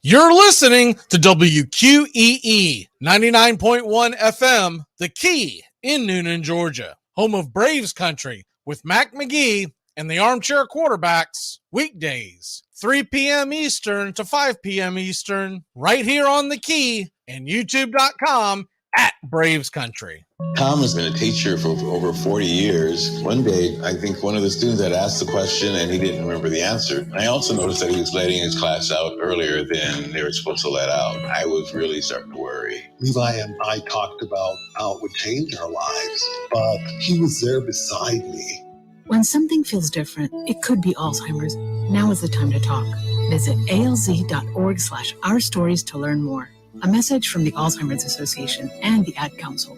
You're listening to WQEE 99.1 FM, The Key in Noonan, Georgia, home of Braves Country with Magee and the Armchair Quarterbacks, weekdays, 3 p.m. Eastern to 5 p.m. Eastern, right here on The Key and YouTube.com at Braves Country. Tom has been a teacher for over 40 years. One day, I think one of the students had asked the question and he didn't remember the answer. And I also noticed that he was letting his class out earlier than they were supposed to let out. I was really starting to worry. Levi and I talked about how it would change our lives, but he was there beside me. When something feels different, it could be Alzheimer's. Now is the time to talk. Visit alz.org/ourstories to learn more. A message from the Alzheimer's Association and the Ad Council.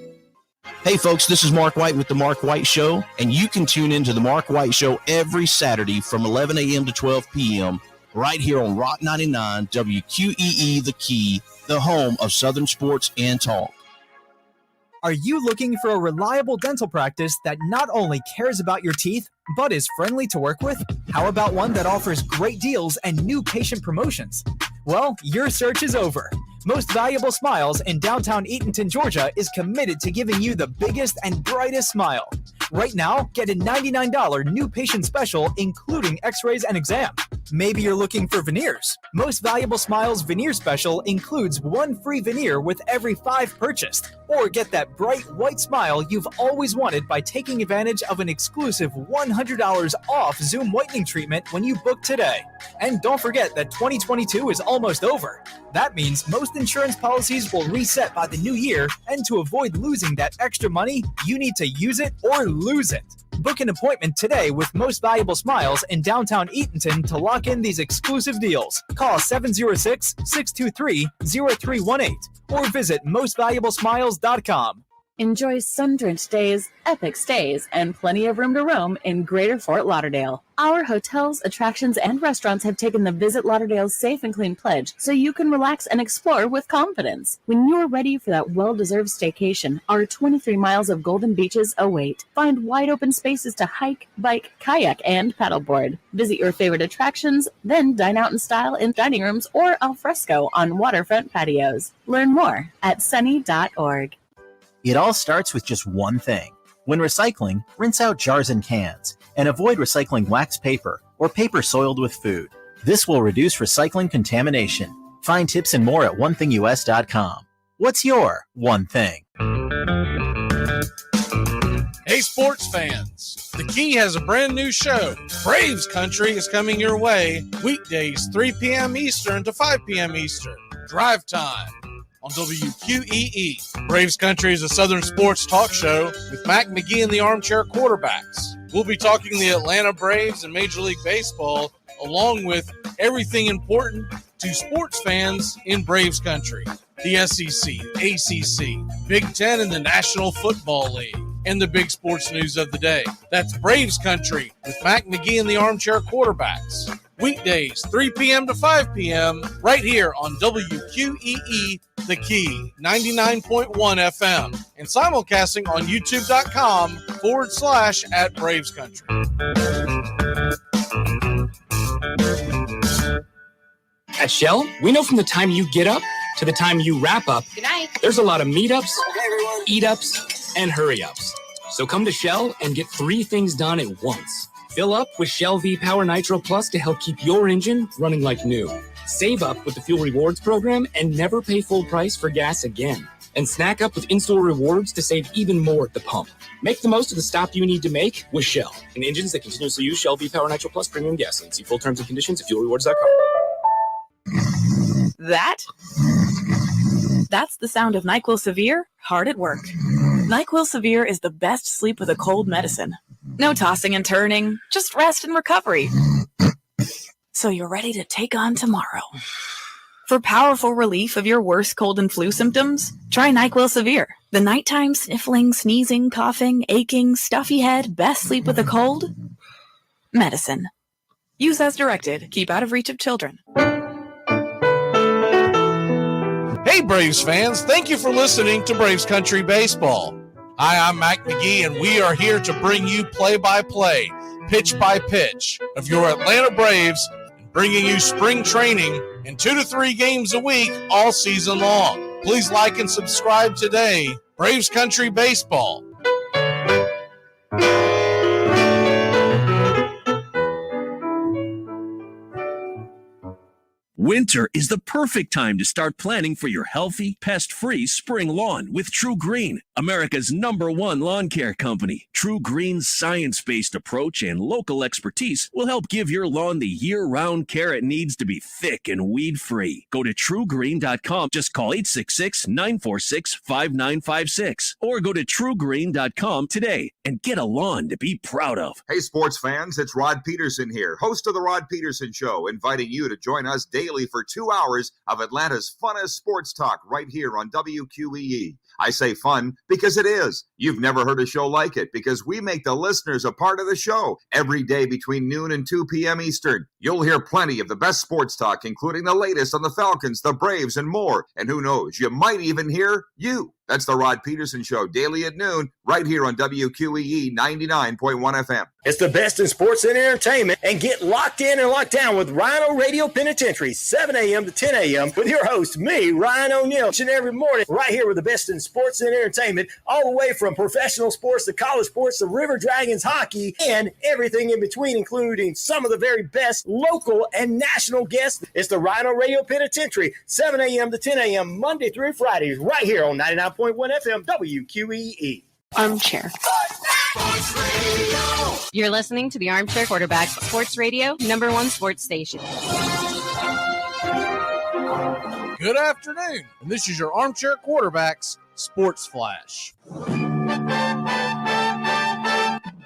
Hey folks, this is Mark White with The Mark White Show, and you can tune into The Mark White Show every Saturday from 11 a.m. to 12 p.m. right here on Rock 99, WQEE The Key, the home of Southern sports and talk. Are you looking for a reliable dental practice that not only cares about your teeth, but is friendly to work with? How about one that offers great deals and new patient promotions? Well, your search is over. Most Valuable Smiles in downtown Eatonton, Georgia is committed to giving you the biggest and brightest smile. Right now, get a $99 new patient special, including x-rays and exam. Maybe you're looking for veneers. Most Valuable Smiles veneer special includes one free veneer with every 5 purchased. Or get that bright white smile you've always wanted by taking advantage of an exclusive $100 off Zoom whitening treatment when you book today. And don't forget that 2022 is almost over. That means most insurance policies will reset by the new year, and to avoid losing that extra money, you need to use it or lose it. Book an appointment today with Most Valuable Smiles in downtown Eatonton to lock in these exclusive deals. Call 706-623-0318 or visit mostvaluablesmiles.com. Enjoy sun-drenched days, epic stays, and plenty of room to roam in Greater Fort Lauderdale. Our hotels, attractions, and restaurants have taken the Visit Lauderdale's Safe and Clean pledge, so you can relax and explore with confidence. When you're ready for that well-deserved staycation, our 23 miles of golden beaches await. Find wide-open spaces to hike, bike, kayak, and paddleboard. Visit your favorite attractions, then dine out in style in dining rooms or al fresco on waterfront patios. Learn more at sunny.org. It all starts with just one thing. When recycling, rinse out jars and cans, and avoid recycling wax paper or paper soiled with food. This will reduce recycling contamination. Find tips and more at onethingus.com. What's your one thing? Hey sports fans, The Key has a brand new show. Braves Country is coming your way weekdays 3 p.m. Eastern to 5 p.m. Eastern. Drive time on WQEE. Braves Country is a Southern sports talk show with Magee and the Armchair Quarterbacks. We'll be talking the Atlanta Braves and Major League Baseball, along with everything important to sports fans in Braves Country. The SEC, ACC, Big Ten, and the National Football League, and the big sports news of the day. That's Braves Country with Magee and the Armchair Quarterbacks. Weekdays, 3 p.m. to 5 p.m. right here on WQEE The Key, 99.1 FM, and simulcasting on youtube.com/at Braves Country. At Shell, we know from the time you get up to the time you wrap up, good night, there's a lot of meetups, eat-ups, and hurry-ups. So come to Shell and get 3 things done at once. Fill up with Shell V-Power Nitro Plus to help keep your engine running like new. Save up with the Fuel Rewards program and never pay full price for gas again. And snack up with in-store rewards to save even more at the pump. Make the most of the stop you need to make with Shell. And engines that continuously use Shell V-Power Nitro Plus premium gasoline. See full terms and conditions at fuelrewards.com. That's the sound of NyQuil Severe hard at work. NyQuil Severe is the best sleep with a cold medicine. No tossing and turning, just rest and recovery. So you're ready to take on tomorrow. For powerful relief of your worst cold and flu symptoms, try NyQuil Severe. The nighttime sniffling, sneezing, coughing, aching, stuffy head, best sleep with a cold medicine. Use as directed. Keep out of reach of children. Hey Braves fans, thank you for listening to Braves Country Baseball. Hi, I'm Magee, and we are here to bring you play-by-play, pitch-by-pitch of your Atlanta Braves, bringing you spring training and 2 to 3 games a week all season long. Please like and subscribe today. Braves Country Baseball. Winter is the perfect time to start planning for your healthy, pest-free spring lawn with True Green, America's #1 lawn care company. True Green's science-based approach and local expertise will help give your lawn the year-round care it needs to be thick and weed-free. Go to truegreen.com. Just call 866-946-5956 or go to truegreen.com today and get a lawn to be proud of. Hey, sports fans, it's Rod Peterson here, host of The Rod Peterson Show, inviting you to join us daily for 2 hours of Atlanta's funnest sports talk right here on WQEE. I say fun because it is. You've never heard a show like it because we make the listeners a part of the show every day between noon and 2 p.m. Eastern. You'll hear plenty of the best sports talk, including the latest on the Falcons, the Braves, and more. And who knows, you might even hear you. That's the Rod Peterson Show, daily at noon, right here on WQEE 99.1 FM. It's the best in sports and entertainment, and get locked in and locked down with Rhino Radio Penitentiary, 7 a.m. to 10 a.m. with your host, me, Ryan O'Neill, each and every morning, right here with the best in sports and entertainment, all the way from professional sports to college sports to River Dragons hockey and everything in between, including some of the very best local and national guests. It's the Rhino Radio Penitentiary, 7 a.m. to 10 a.m. Monday through Fridays, right here on 99.1 FM WQEE. Armchair. You're listening to the Armchair Quarterback Sports Radio, #1 sports station. Good afternoon, and this is your Armchair Quarterbacks Sports Flash.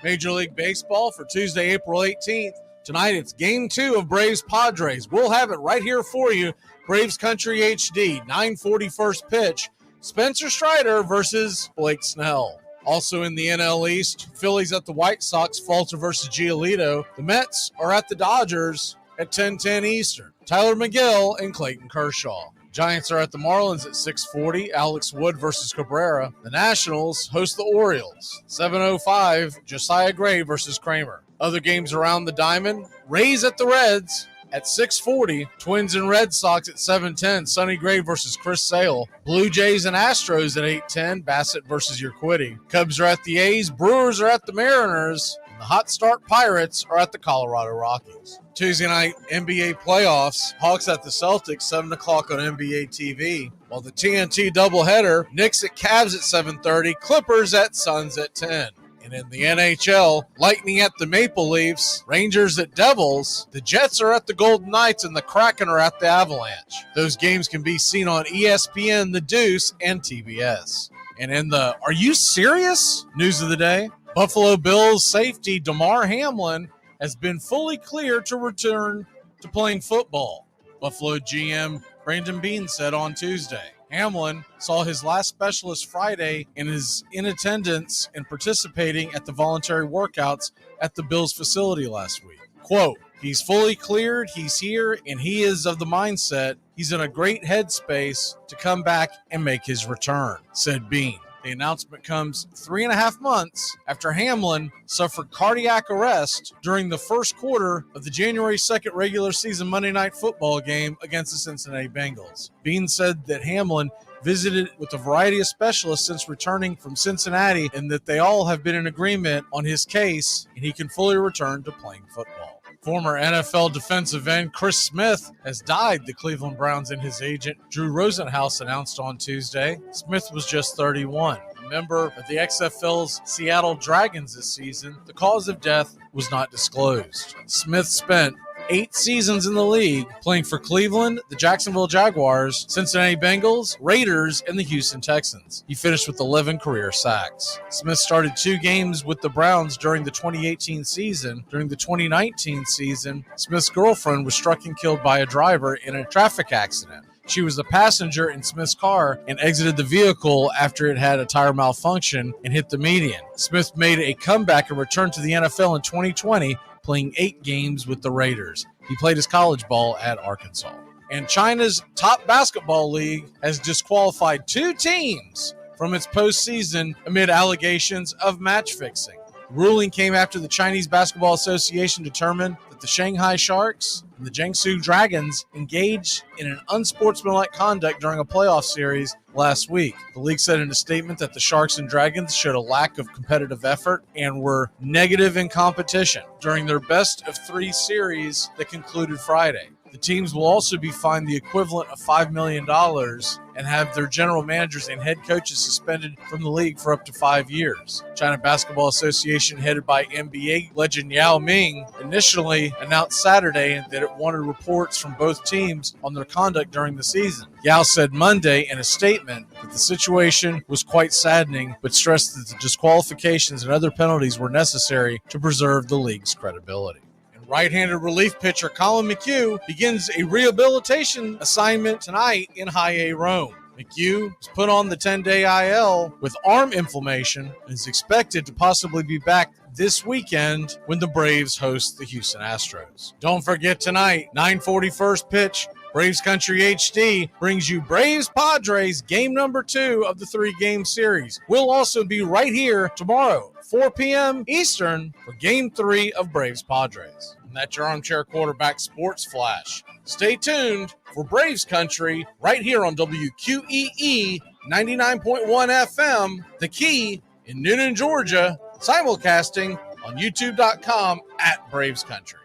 Major League Baseball for Tuesday, April 18th. Tonight it's Game 2 of Braves Padres. We'll have it right here for you. Braves Country HD, 9:40 first pitch. Spencer Strider versus Blake Snell. Also in the NL East, Phillies at the White Sox, Falter versus Giolito. The Mets are at the Dodgers at 10:10 Eastern. Tyler McGill and Clayton Kershaw. Giants are at the Marlins at 6:40, Alex Wood versus Cabrera. The Nationals host the Orioles, 7:05, Josiah Gray versus Kramer. Other games around the diamond, Rays at the Reds at 6:40, Twins and Red Sox at 7:10, Sonny Gray versus Chris Sale. Blue Jays and Astros at 8:10, Bassett versus Urquidy. Cubs are at the A's, Brewers are at the Mariners, and the hot start Pirates are at the Colorado Rockies. Tuesday night NBA playoffs, Hawks at the Celtics, 7 o'clock on NBA TV. While the TNT doubleheader, Knicks at Cavs at 7:30, Clippers at Suns at 10. And in the NHL, Lightning at the Maple Leafs, Rangers at Devils, the Jets are at the Golden Knights, and the Kraken are at the Avalanche. Those games can be seen on ESPN, The Deuce, and TBS. And in the Are You Serious? News of the day, Buffalo Bills safety Damar Hamlin has been fully cleared to return to playing football, Buffalo GM Brandon Beane said on Tuesday. Hamlin saw his last specialist Friday and is in attendance and participating at the voluntary workouts at the Bills facility last week. Quote, "He's fully cleared, he's here, and he is of the mindset he's in a great headspace to come back and make his return," said Beane. The announcement comes 3.5 months after Hamlin suffered cardiac arrest during the first quarter of the January 2nd regular season Monday Night Football game against the Cincinnati Bengals. Beane said that Hamlin visited with a variety of specialists since returning from Cincinnati and that they all have been in agreement on his case and he can fully return to playing football. Former NFL defensive end Chris Smith has died, the Cleveland Browns and his agent Drew Rosenhaus announced on Tuesday. Smith was just 31. A member of the XFL's Seattle Dragons this season, the cause of death was not disclosed. Smith spent 8 seasons in the league, playing for Cleveland, the Jacksonville Jaguars, Cincinnati Bengals, Raiders, and the Houston Texans. He finished with 11 career sacks. Smith started 2 games with the Browns during the 2018 season. During the 2019 season, Smith's girlfriend was struck and killed by a driver in a traffic accident. She was a passenger in Smith's car and exited the vehicle after it had a tire malfunction and hit the median. Smith made a comeback and returned to the NFL in 2020, playing 8 games with the Raiders. He played his college ball at Arkansas. And China's top basketball league has disqualified 2 teams from its postseason amid allegations of match fixing. The ruling came after the Chinese Basketball Association determined that the Shanghai Sharks and the Jiangsu Dragons engaged in an unsportsmanlike conduct during a playoff series last week. The league said in a statement that the Sharks and Dragons showed a lack of competitive effort and were negative in competition during their best of 3 series that concluded Friday. The teams will also be fined the equivalent of $5 million and have their general managers and head coaches suspended from the league for up to 5 years. China Basketball Association, headed by NBA legend Yao Ming, initially announced Saturday that it wanted reports from both teams on their conduct during the season. Yao said Monday in a statement that the situation was quite saddening, but stressed that the disqualifications and other penalties were necessary to preserve the league's credibility. Right-handed relief pitcher Colin McHugh begins a rehabilitation assignment tonight in High A Rome. McHugh was put on the 10-day IL with arm inflammation and is expected to possibly be back this weekend when the Braves host the Houston Astros. Don't forget tonight, 9:40 pitch, Braves Country HD brings you Braves Padres game number 2 of the 3-game series. We'll also be right here tomorrow, 4 p.m. Eastern, for game 3 of Braves Padres. And that's your Armchair Quarterback Sports Flash. Stay tuned for Braves Country right here on WQEE 99.1 FM, The Key in Newnan, Georgia, simulcasting on youtube.com at Braves Country.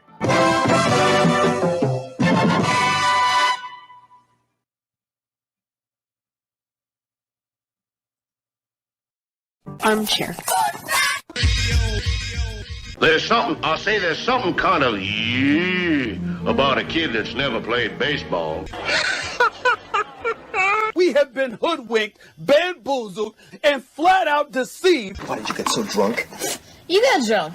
Armchair. There's something kind of about a kid that's never played baseball. We have been hoodwinked, bamboozled, and flat out deceived. Why did you get so drunk? You got drunk.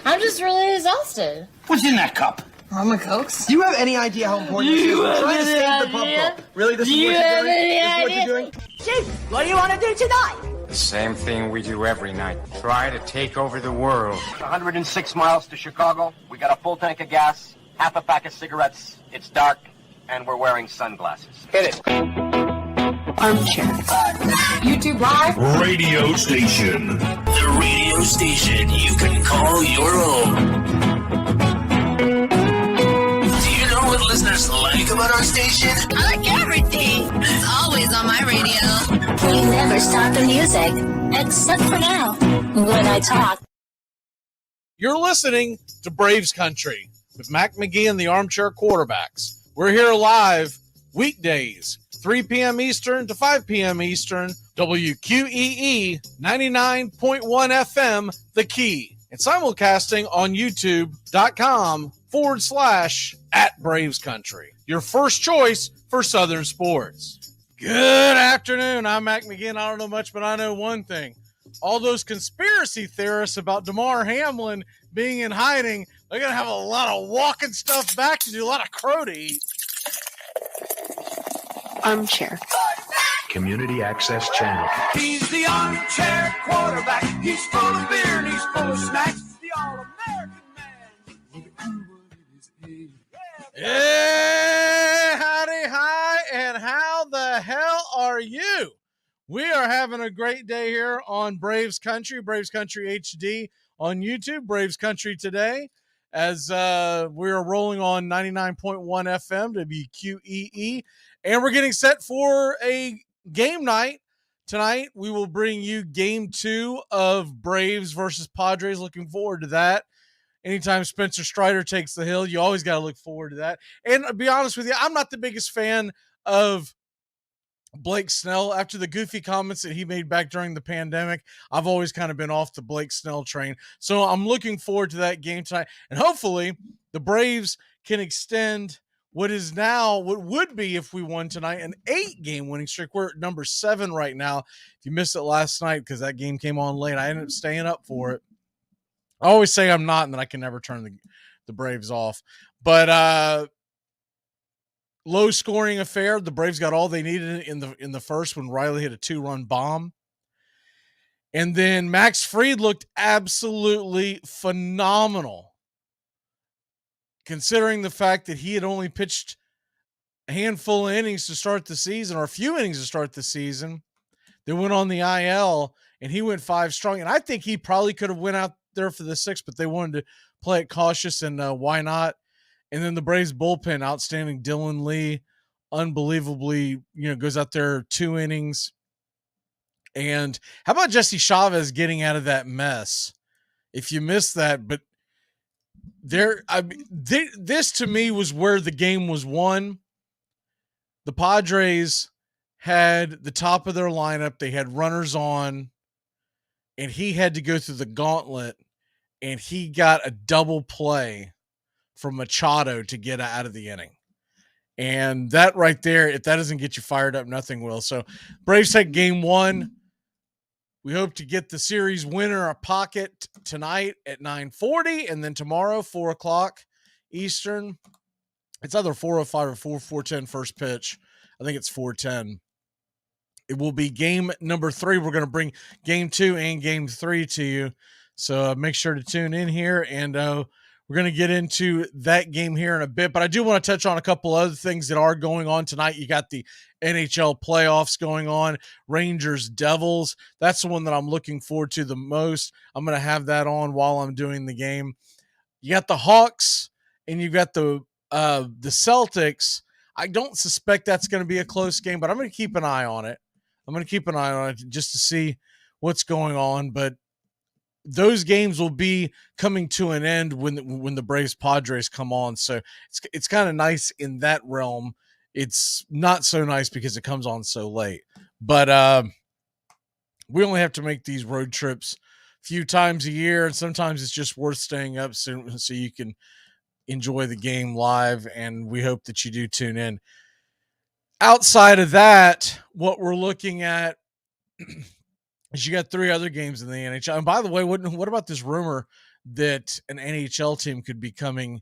I'm just really exhausted. What's in that cup? Rum and Cokes. Do you have any idea how important this is? We're trying to save the pump. Really? This is what you're doing? This is what you're doing? Chief, what do you want to do tonight? The same thing we do every night. Try to take over the world. 106 miles to Chicago. We got a full tank of gas, half a pack of cigarettes. It's dark, and we're wearing sunglasses. Hit it. Armchair. YouTube Live. Radio station. The radio station you can call your own. Do you know what listeners like about our station? I like everything. It's always on my radio. We never stop the music, except for now, when I talk. You're listening to Braves Country with Mac Magee and the Armchair Quarterbacks. We're here live weekdays, 3 p.m. Eastern to 5 p.m. Eastern, WQEE 99.1 FM, The Key, and simulcasting on youtube.com/at Braves Country. Your first choice for Southern sports. Good afternoon. I'm Mac McGinn. I don't know much, but I know one thing. All those conspiracy theorists about DeMar Hamlin being in hiding, they're going to have a lot of walking stuff back to do, a lot of crow to eat. Armchair. Community Access Channel. He's the armchair quarterback. He's full of beer and he's full of snacks. He's the all-American man. Yeah, howdy, hi, and how the hell are you? We are having a great day here on Braves Country HD on YouTube, Braves Country Today, as we are rolling on 99.1 FM WQEE, and we're getting set for a game night. Tonight, we will bring you game 2 of Braves versus Padres. Looking forward to that. Anytime Spencer Strider takes the hill, you always got to look forward to that. And to be honest with you, I'm not the biggest fan of Blake Snell. After the goofy comments that he made back during the pandemic, I've always kind of been off the Blake Snell train. So I'm looking forward to that game tonight. And hopefully the Braves can extend what would be, if we won tonight, an 8-game winning streak. We're at number 7 right now. If you missed it last night because that game came on late, I ended up staying up for it. I always say I'm not, and then I can never turn the Braves off. But low scoring affair. The Braves got all they needed in the first when Riley hit a 2-run bomb. And then Max Fried looked absolutely phenomenal, considering the fact that he had only pitched a handful of innings to start the season, or a few innings to start the season. They went on the IL, and he went 5 strong. And I think he probably could have went out there for the 6th, but they wanted to play it cautious, and why not? And then the Braves bullpen, outstanding. Dylan Lee, unbelievably, goes out there 2 innings. And how about Jesse Chavez getting out of that mess? If you missed that, but this to me was where the game was won. The Padres had the top of their lineup. They had runners on, and he had to go through the gauntlet, and he got a double play from Machado to get out of the inning. And that right there, if that doesn't get you fired up, nothing will. So Braves take game 1. We hope to get the series winner a pocket tonight at 9:40, and then tomorrow, 4 o'clock Eastern. It's either 4:05 or 4:10 first pitch. I think it's 4:10. It will be game number 3. We're going to bring game 2 and game 3 to you. So make sure to tune in here, and we're going to get into that game here in a bit. But I do want to touch on a couple other things that are going on tonight. You got the NHL playoffs going on, Rangers, Devils. That's the one that I'm looking forward to the most. I'm going to have that on while I'm doing the game. You got the Hawks, and you got the Celtics. I don't suspect that's going to be a close game, but I'm going to keep an eye on it. Just to see what's going on. But those games will be coming to an end when the Braves Padres come on. So it's kind of nice in that realm. It's not so nice because it comes on so late. But we only have to make these road trips a few times a year, and sometimes it's just worth staying up so you can enjoy the game live, and we hope that you do tune in. Outside of that, what we're looking at is you got 3 other games in the NHL. And by the way, what about this rumor that an NHL team could be coming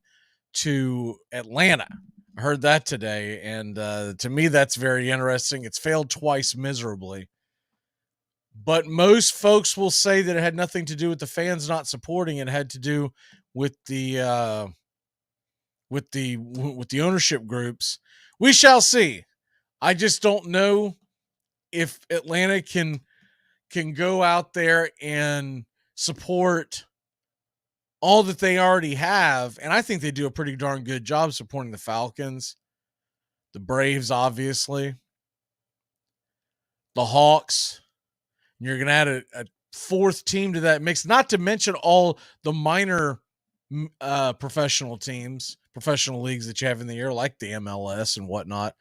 to Atlanta? I heard that today, and to me, that's very interesting. It's failed twice miserably. But most folks will say that it had nothing to do with the fans not supporting it. It had to do with the ownership groups. We shall see. I just don't know if Atlanta can go out there and support all that they already have. And I think they do a pretty darn good job supporting the Falcons, the Braves, obviously, the Hawks. And you're going to add a 4th team to that mix, not to mention all the minor professional teams, professional leagues that you have in the air, like the MLS and whatnot.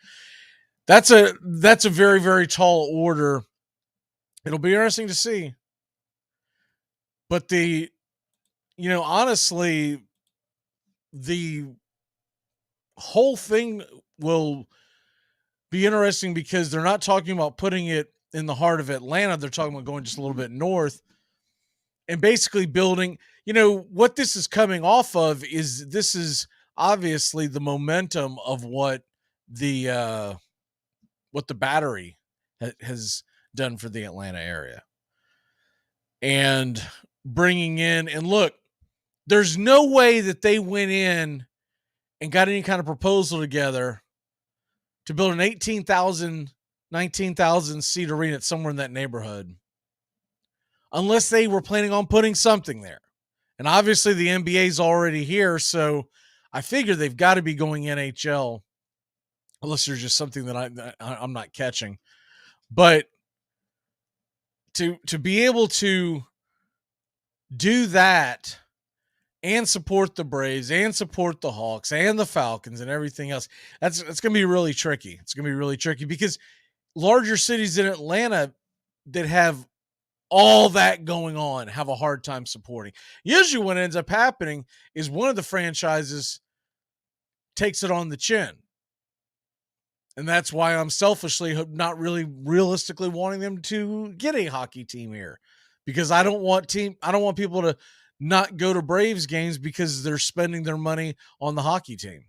That's a very, very tall order. It'll be interesting to see. But honestly, the whole thing will be interesting because they're not talking about putting it in the heart of Atlanta. They're talking about going just a little bit north and basically building, what this is coming off of is obviously the momentum of what the Battery has done for the Atlanta area. And bringing in, and look, there's no way that they went in and got any kind of proposal together to build an 18,000, 19,000 seat arena somewhere in that neighborhood, unless they were planning on putting something there. And obviously the NBA is already here, so I figure they've got to be going NHL, unless there's just something that I'm not catching. But to be able to do that and support the Braves and support the Hawks and the Falcons and everything else, it's going to be really tricky. It's going to be really tricky because larger cities in Atlanta that have all that going on have a hard time supporting. Usually what ends up happening is one of the franchises takes it on the chin. And that's why I'm selfishly not really realistically wanting them to get a hockey team here, because I don't want people to not go to Braves games because they're spending their money on the hockey team.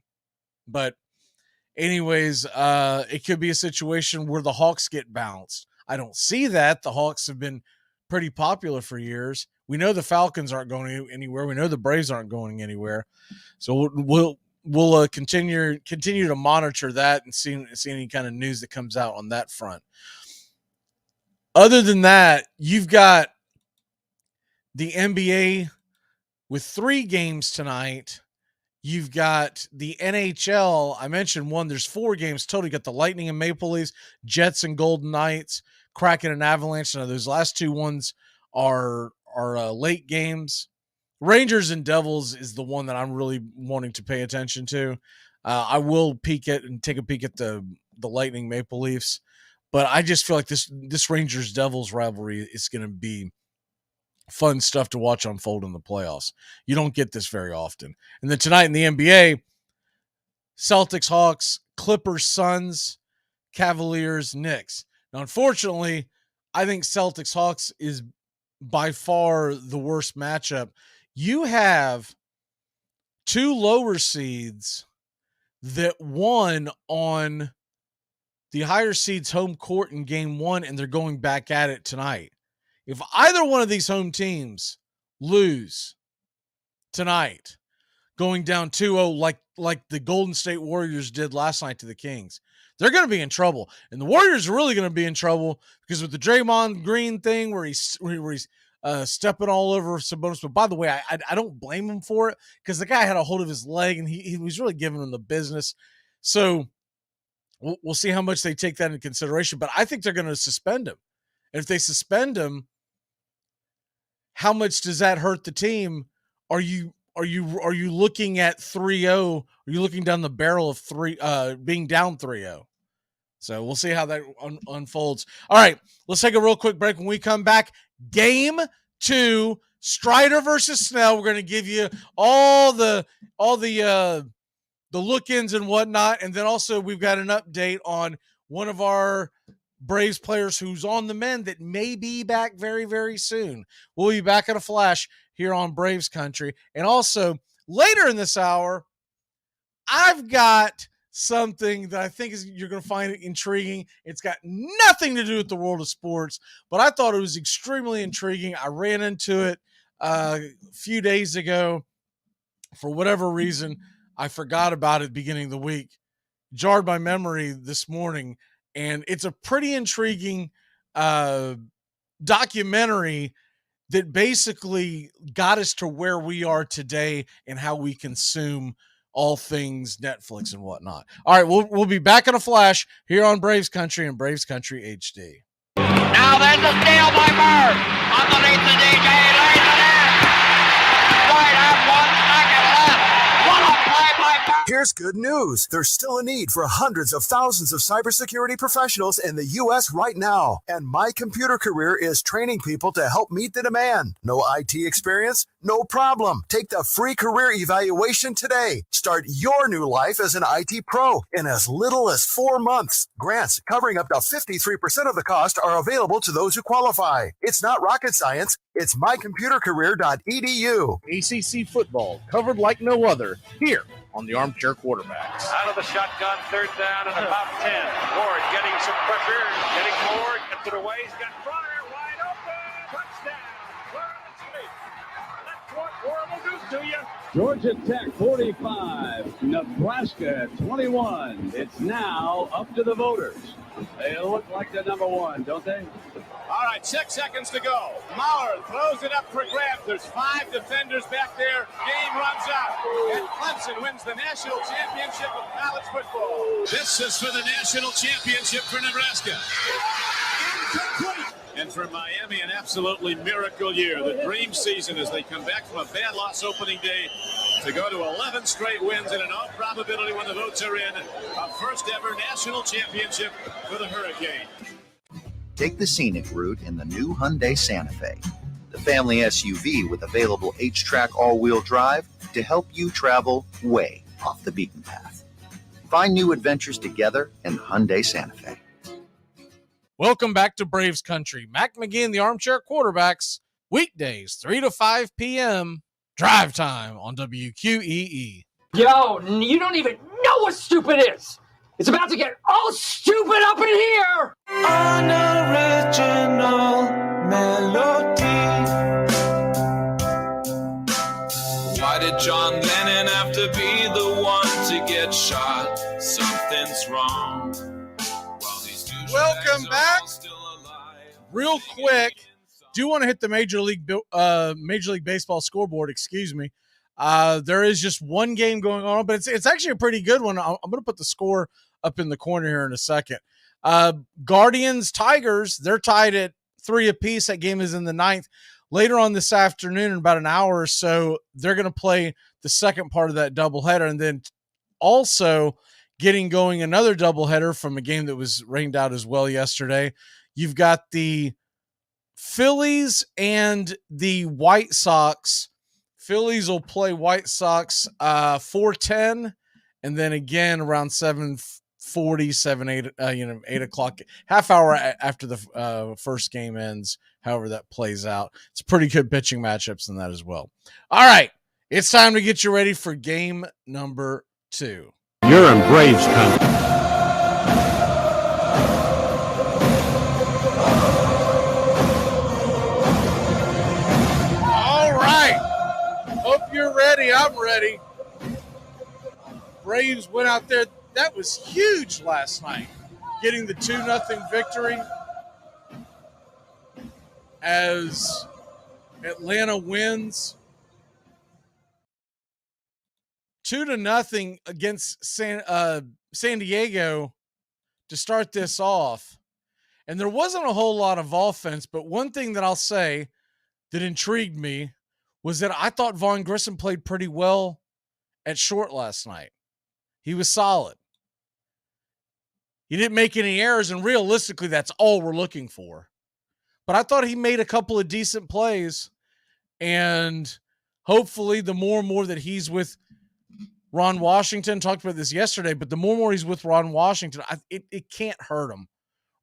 But anyways, it could be a situation where the Hawks get bounced. I don't see that. The Hawks have been pretty popular for years. We know the Falcons aren't going anywhere. We know the Braves aren't going anywhere. So we'll continue to monitor that and see any kind of news that comes out on that front. Other than that, you've got the NBA with 3 games tonight. You've got the NHL. I mentioned one. There's 4 games total. You got the Lightning and Maple Leafs, Jets and Golden Knights, Kraken and Avalanche. Now, those last 2 ones are late games. Rangers and Devils is the one that I'm really wanting to pay attention to. I will take a peek at the Lightning Maple Leafs, but I just feel like this Rangers Devils rivalry is going to be fun stuff to watch unfold in the playoffs. You don't get this very often. And then tonight in the NBA, Celtics, Hawks, Clippers, Suns, Cavaliers, Knicks. Now, unfortunately, I think Celtics, Hawks is by far the worst matchup. You have 2 lower seeds that won on the higher seeds home court in game 1, and they're going back at it tonight. If either one of these home teams lose tonight, going down 2-0 like the Golden State Warriors did last night to the Kings, they're going to be in trouble. And the Warriors are really going to be in trouble because with the Draymond Green thing where he's stepping all over Sabonis. But by the way, I don't blame him for it because the guy had a hold of his leg and he was really giving him the business. So we'll see how much they take that into consideration. But I think they're going to suspend him. And if they suspend him, how much does that hurt the team? Are you looking at 3-0? Are you looking down the barrel of being down 3-0? So we'll see how that unfolds. All right, let's take a real quick break. When we come back, Game 2, Strider versus Snell. We're going to give you all the look-ins and whatnot, and then also we've got an update on one of our Braves players who's on the mend that may be back very, very soon. We'll be back in a flash here on Braves Country. And also, later in this hour, I've got something that I think you're going to find intriguing. It's got nothing to do with the world of sports, but I thought it was extremely intriguing. I ran into it a few days ago. For whatever reason, I forgot about it beginning of the week. Jarred my memory this morning. And it's a pretty intriguing documentary that basically got us to where we are today and how we consume all things Netflix and whatnot. All right, we'll be back in a flash here on Braves Country and Braves Country HD. Now there's a steal by Bird. Underneath the DJ, lays it in. Right at 1 second left. What a play by Bird. Here's good news. There's still a need for hundreds of thousands of cybersecurity professionals in the U.S. right now. And My Computer Career is training people to help meet the demand. No IT experience? No problem. Take the free career evaluation today. Start your new life as an IT pro in as little as 4 months. Grants covering up to 53% of the cost are available to those who qualify. It's not rocket science. It's mycomputercareer.edu. ACC football covered like no other here on the Armchair Quarterbacks. Out of the shotgun, 3rd down and about 10. Ward getting some pressure, getting forward, gets it away. He's got Fryer wide open. Touchdown. Clear on the street. That's what Ward will do to you. Georgia Tech 45, Nebraska 21. It's now up to the voters. They look like the number 1, don't they? All right, 6 seconds to go. Maurer throws it up for grabs. There's 5 defenders back there. Game runs out. And Clemson wins the national championship of college football. This is for the national championship for Nebraska. And for Miami, an absolutely miracle year. The dream season as they come back from a bad loss opening day to go to 11 straight wins and in all probability when the votes are in, a first ever national championship for the Hurricane. Take the scenic route in the new Hyundai Santa Fe, the family SUV with available H-Track all-wheel drive to help you travel way off the beaten path. Find new adventures together in the Hyundai Santa Fe. Welcome back to Braves Country. Mac McGee and the Armchair Quarterbacks, weekdays, 3 to 5 p.m., drive time on WQEE. Yo, you don't even know what stupid is. It's about to get all stupid up in here. Unoriginal melody. Why did John Lennon have to be the one to get shot? Something's wrong. Welcome back. Real quick, do want to hit the Major League Baseball scoreboard. Excuse me. There is just one game going on, but it's actually a pretty good one. I'm going to put the score up in the corner here in a second. Guardians, Tigers, they're tied at 3 apiece. That game is in the 9th. Later on this afternoon, in about an hour or so, they're going to play the second part of that doubleheader, and then also getting going another doubleheader from a game that was rained out as well yesterday. You've got the Phillies and the White Sox. Phillies will play White Sox 4:10, and then again around 7:40, 8 o'clock, half hour after the first game ends. However that plays out, it's pretty good pitching matchups in that as well. All right, it's time to get you ready for game number 2. You're in Braves country. All right, hope you're ready. I'm ready. Braves went out there. That was huge last night, getting the 2-0 victory as Atlanta wins 2-0 against San Diego to start this off. And there wasn't a whole lot of offense, but one thing that I'll say that intrigued me was that I thought Vaughn Grissom played pretty well at short last night. He was solid. He didn't make any errors, and realistically, that's all we're looking for. But I thought he made a couple of decent plays, and hopefully the more and more that he's with Ron Washington, talked about this yesterday, but the more and more he's with Ron Washington, it can't hurt him.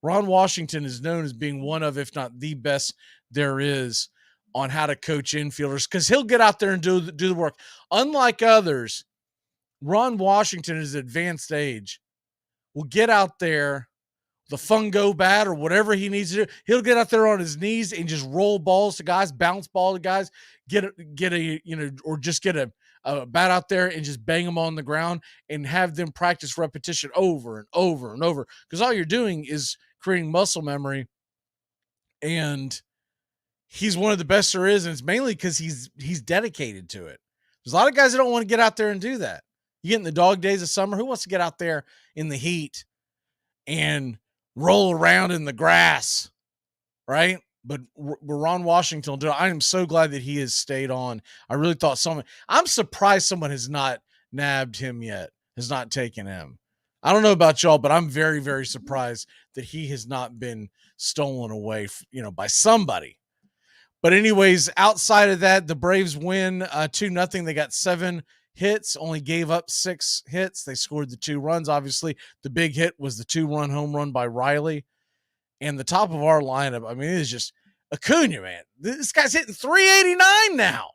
Ron Washington is known as being one of, if not the best there is on how to coach infielders, because he'll get out there and do the work. Unlike others, Ron Washington, at his advanced age, will get out there, the fungo bat or whatever he needs to do. He'll get out there on his knees and just roll balls to guys, bounce ball to guys, get a or just get a bat out there and just bang them on the ground and have them practice repetition over and over and over. Because all you're doing is creating muscle memory. And he's one of the best there is, and it's mainly because he's dedicated to it. There's a lot of guys that don't want to get out there and do that. You get in the dog days of summer, who wants to get out there in the heat and roll around in the grass, right? But Ron Washington will do it. I am so glad that he has stayed on. I really thought I'm surprised someone has not nabbed him yet, has not taken him. I don't know about y'all, but I'm very, very surprised that he has not been stolen away, by somebody. But anyways, outside of that, the Braves win 2-0. They got 7 hits, only gave up 6 hits. They scored the 2 runs. Obviously, the big hit was the 2-run home run by Riley. And the top of our lineup, it is just Acuna, man. This guy's hitting 389 now.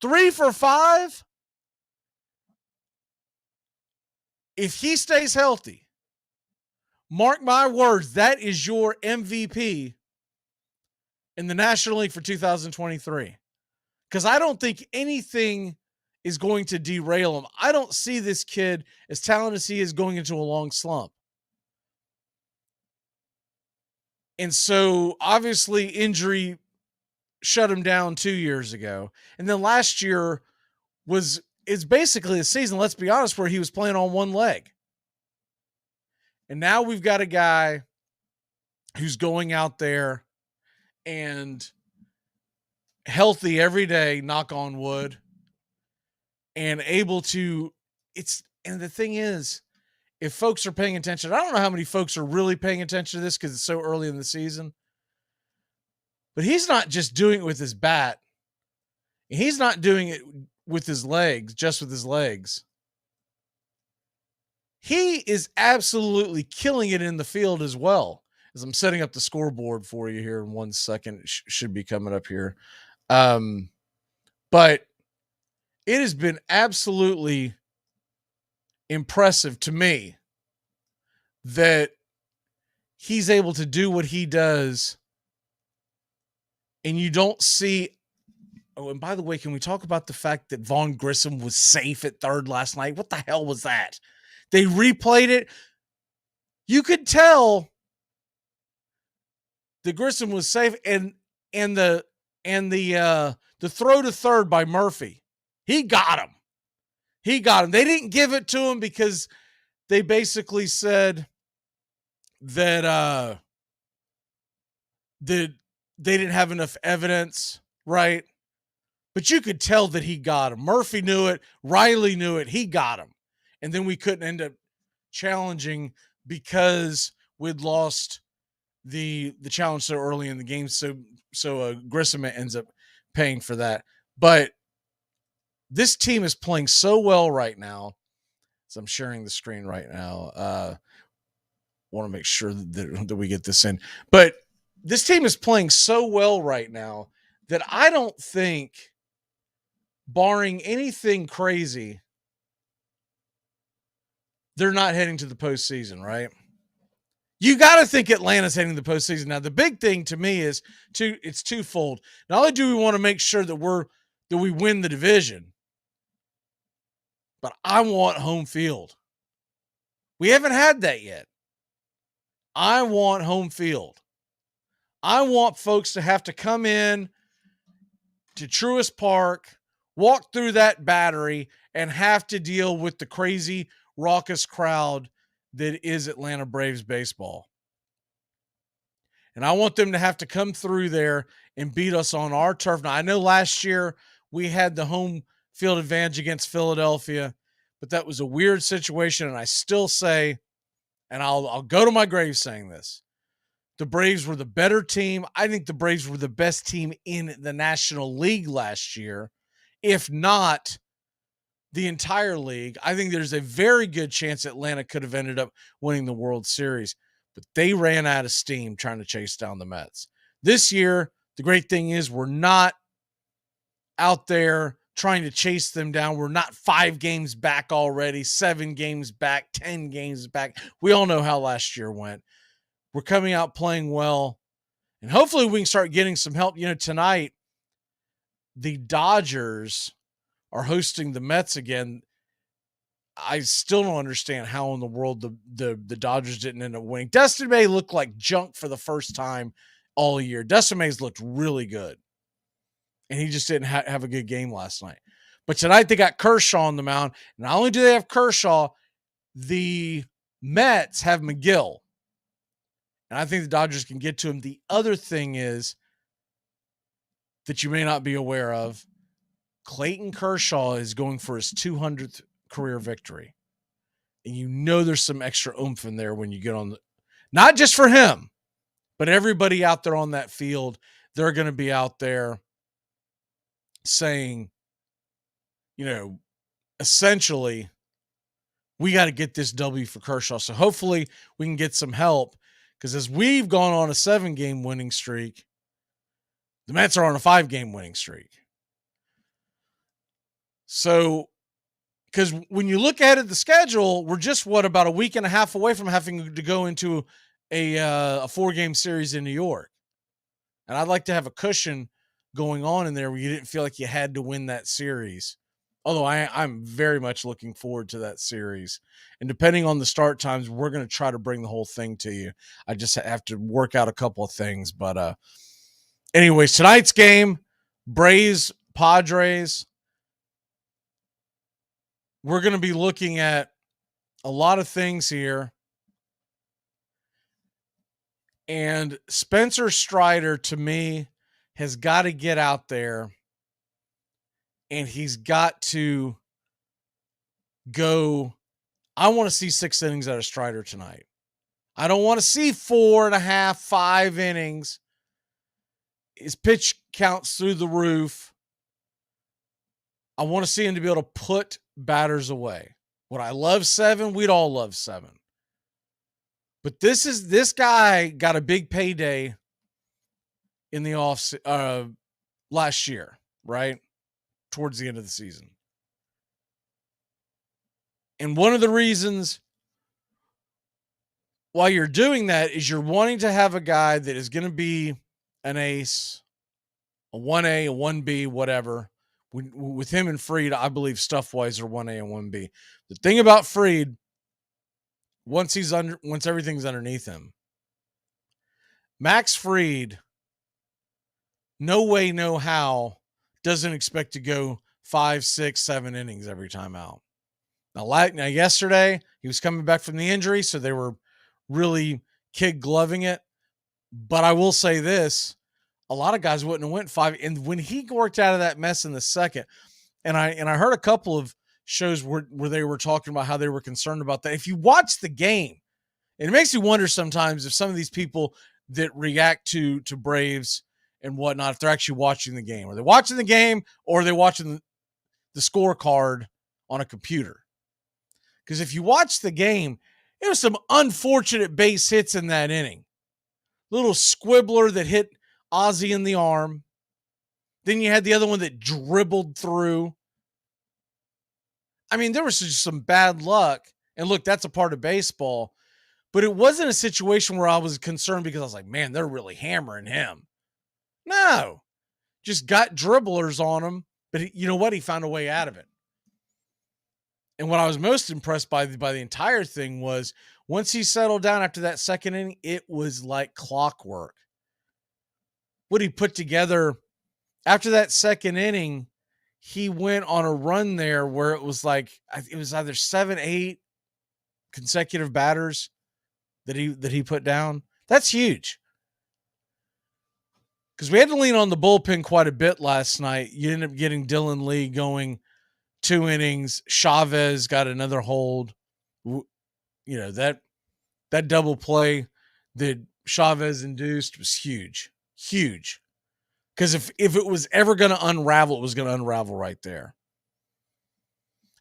3 for 5. If he stays healthy, mark my words, that is your MVP in the National League for 2023. Because I don't think anything is going to derail him. I don't see this kid, as talented as he is, going into a long slump. And so, obviously, injury shut him down 2 years ago. And then last year is basically a season, let's be honest, where he was playing on one leg. And now we've got a guy who's going out there and healthy every day, knock on wood, and able to, and the thing is, if folks are paying attention, I don't know how many folks are really paying attention to this because it's so early in the season, but he's not just doing it with his bat. He's not doing it with his legs, just with his legs. He is absolutely killing it in the field as well. As I'm setting up the scoreboard for you here in 1 second, it should be coming up here. But it has been absolutely impressive to me that he's able to do what he does, and you don't see. Oh, and by the way, can we talk about the fact that Vaughn Grissom was safe at third last night? What the hell was that? They replayed it. You could tell that Grissom was safe, and and the throw to third by Murphy. He got him. They didn't give it to him because they basically said that they didn't have enough evidence, right? But you could tell that he got him. Murphy knew it. Riley knew it. He got him. And then we couldn't end up challenging because we'd lost the challenge so early in the game. So Grissom ends up paying for that. But this team is playing so well right now. So I'm sharing the screen right now. Want to make sure that we get this in. But this team is playing so well right now that I don't think, barring anything crazy, they're not heading to the postseason, right? You got to think Atlanta's heading to the postseason. Now, the big thing to me is it's twofold. Not only do we want to make sure that we win the division, but I want home field. We haven't had that yet. I want home field. I want folks to have to come in to Truist Park, walk through that battery, and have to deal with the crazy, raucous crowd that is Atlanta Braves baseball. And I want them to have to come through there and beat us on our turf. Now, I know last year we had the home field advantage against Philadelphia, but that was a weird situation, and I still say, and I'll go to my grave saying this, the Braves were the better team. I think the Braves were the best team in the National League last year, if not the entire league. I think there's a very good chance Atlanta could have ended up winning the World Series, but they ran out of steam trying to chase down the Mets. This year, the great thing is we're not out there trying to chase them down. We're not 5 games back already, 7 games back, 10 games back. We all know how last year went. We're coming out playing well, and hopefully we can start getting some help. You know, tonight, the Dodgers are hosting the Mets again. I still don't understand how in the world the Dodgers didn't end up winning. Dustin May looked like junk for the first time all year. Dustin May's looked really good, and he just didn't have a good game last night. But tonight they got Kershaw on the mound. Not only do they have Kershaw, the Mets have McGill, and I think the Dodgers can get to him. The other thing is that you may not be aware of, Clayton Kershaw is going for his 200th career victory. And you know there's some extra oomph in there when you get on not just for him, but everybody out there on that field. They're going to be out there saying, you know, essentially, we got to get this W for Kershaw. So hopefully we can get some help, because as we've gone on a 7-game winning streak, the Mets are on a 5-game winning streak. So, because when you look at the schedule, we're just about a week and a half away from having to go into a 4-game series in New York. And I'd like to have a cushion going on in there where you didn't feel like you had to win that series. Although I'm very much looking forward to that series. And depending on the start times, we're going to try to bring the whole thing to you. I just have to work out a couple of things. But anyways, tonight's game, Braves, Padres. We're going to be looking at a lot of things here. And Spencer Strider, to me, has got to get out there, and he's got to go. I want to see 6 innings out of Strider tonight. I don't want to see 4.5, 5 innings. His pitch counts through the roof. I want to see him to be able to put batters away. Would I love 7? We'd all love 7. But this guy got a big payday in the last year, right? Towards the end of the season. And one of the reasons why you're doing that is you're wanting to have a guy that is going to be an ace, a 1A, a 1B, whatever. With him and Fried, I believe stuff-wise are 1A and 1B. The thing about Fried, once everything's underneath him, Max Fried no way, no how, doesn't expect to go 5, 6, 7 innings every time out. Now yesterday, he was coming back from the injury, so they were really kid gloving it. But I will say this, a lot of guys wouldn't have went 5. And when he worked out of that mess in the second, and I heard a couple of shows where they were talking about how they were concerned about that. If you watch the game, and it makes you wonder sometimes if some of these people that react to Braves and whatnot, if they're actually watching the game. Are they watching the game, or are they watching the scorecard on a computer? Because if you watch the game, there was some unfortunate base hits in that inning. Little squibbler that hit Ozzie in the arm. Then you had the other one that dribbled through. I mean, there was just some bad luck. And look, that's a part of baseball. But it wasn't a situation where I was concerned because I was like, man, they're really hammering him. No. Just got dribblers on him. But you know what? He found a way out of it. And what I was most impressed by the entire thing was once he settled down after that second inning, it was like clockwork. What he put together after that second inning, he went on a run there where it was like, it was either 7, 8 consecutive batters that he put down. That's huge. Because we had to lean on the bullpen quite a bit last night. You ended up getting Dylan Lee going 2 innings. Chavez got another hold. You know, that double play that Chavez induced was huge. Huge. Because if it was ever going to unravel, it was going to unravel right there.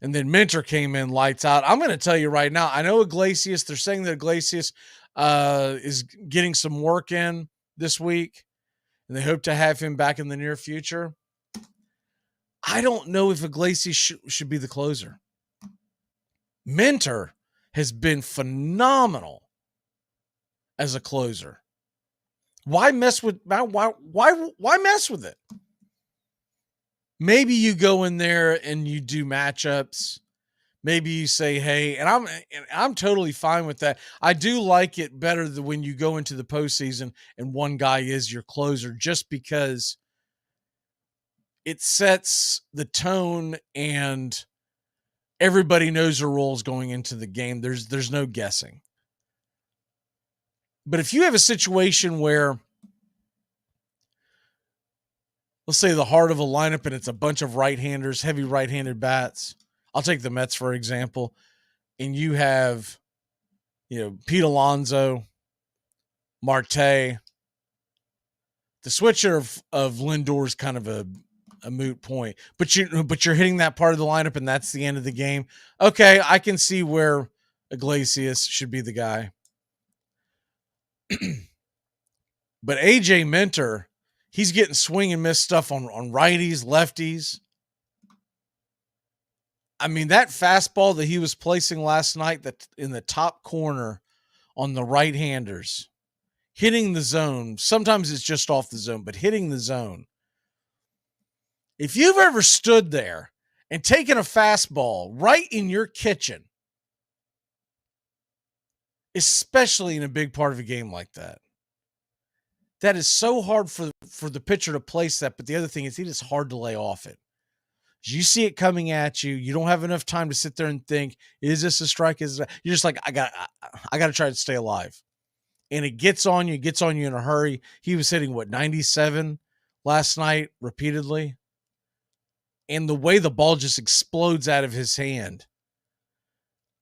And then Minter came in lights out. I'm going to tell you right now, I know Iglesias, they're saying that Iglesias is getting some work in this week, and they hope to have him back in the near future. I don't know if Iglesias should be the closer. Minter has been phenomenal as a closer. Why mess with why mess with it? Maybe you go in there and you do matchups. Maybe you say, hey, and I'm totally fine with that. I do like it better than when you go into the postseason and one guy is your closer, just because it sets the tone and everybody knows their roles going into the game. There's no guessing. But if you have a situation where, let's say the heart of a lineup and it's a bunch of right-handers, heavy right-handed bats. I'll take the Mets, for example. And you have, Pete Alonso, Marte. The switcher of Lindor is kind of a moot point. But you're hitting that part of the lineup and that's the end of the game. Okay, I can see where Iglesias should be the guy. But AJ Minter, he's getting swing and miss stuff on righties, lefties. I mean, that fastball that he was placing last night that in the top corner on the right-handers, hitting the zone. Sometimes it's just off the zone, but hitting the zone. If you've ever stood there and taken a fastball right in your kitchen, especially in a big part of a game like that, that is so hard for the pitcher to place that. But the other thing is, it is hard to lay off it. You see it coming at you. You don't have enough time to sit there and think, is this a strike? You're just like, I got to try to stay alive. And it gets on you in a hurry. He was hitting 97 last night repeatedly. And the way the ball just explodes out of his hand,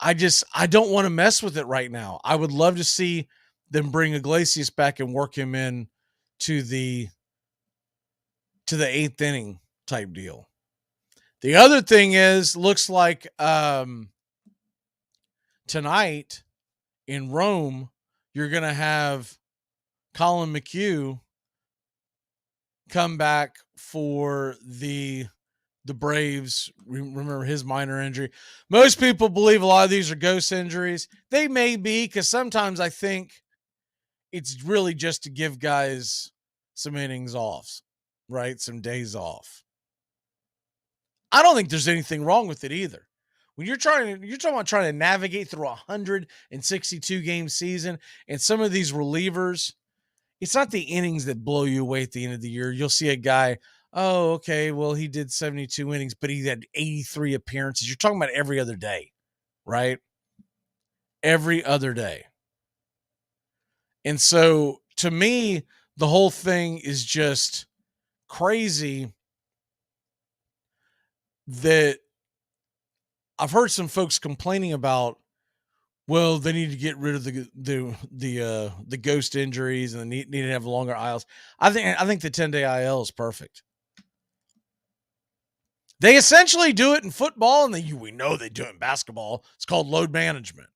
I don't want to mess with it right now. I would love to see them bring Iglesias back and work him in to the 8th inning type deal. The other thing is, looks like tonight in Rome, you're going to have Colin McHugh come back for the Braves. Remember his minor injury. Most people believe a lot of these are ghost injuries. They may be, because sometimes I think it's really just to give guys some innings off, right? Some days off. I don't think there's anything wrong with it either. When you're talking about trying to navigate through a 162 game season, and some of these relievers, it's not the innings that blow you away at the end of the year. You'll see a guy, oh, okay, well, he did 72 innings, but he had 83 appearances. You're talking about every other day, right? Every other day. And so, to me, the whole thing is just crazy that I've heard some folks complaining about, well, they need to get rid of the ghost injuries and they need to have longer ILs. I think the 10-day IL is perfect. They essentially do it in football, and we know they do it in basketball. It's called load management.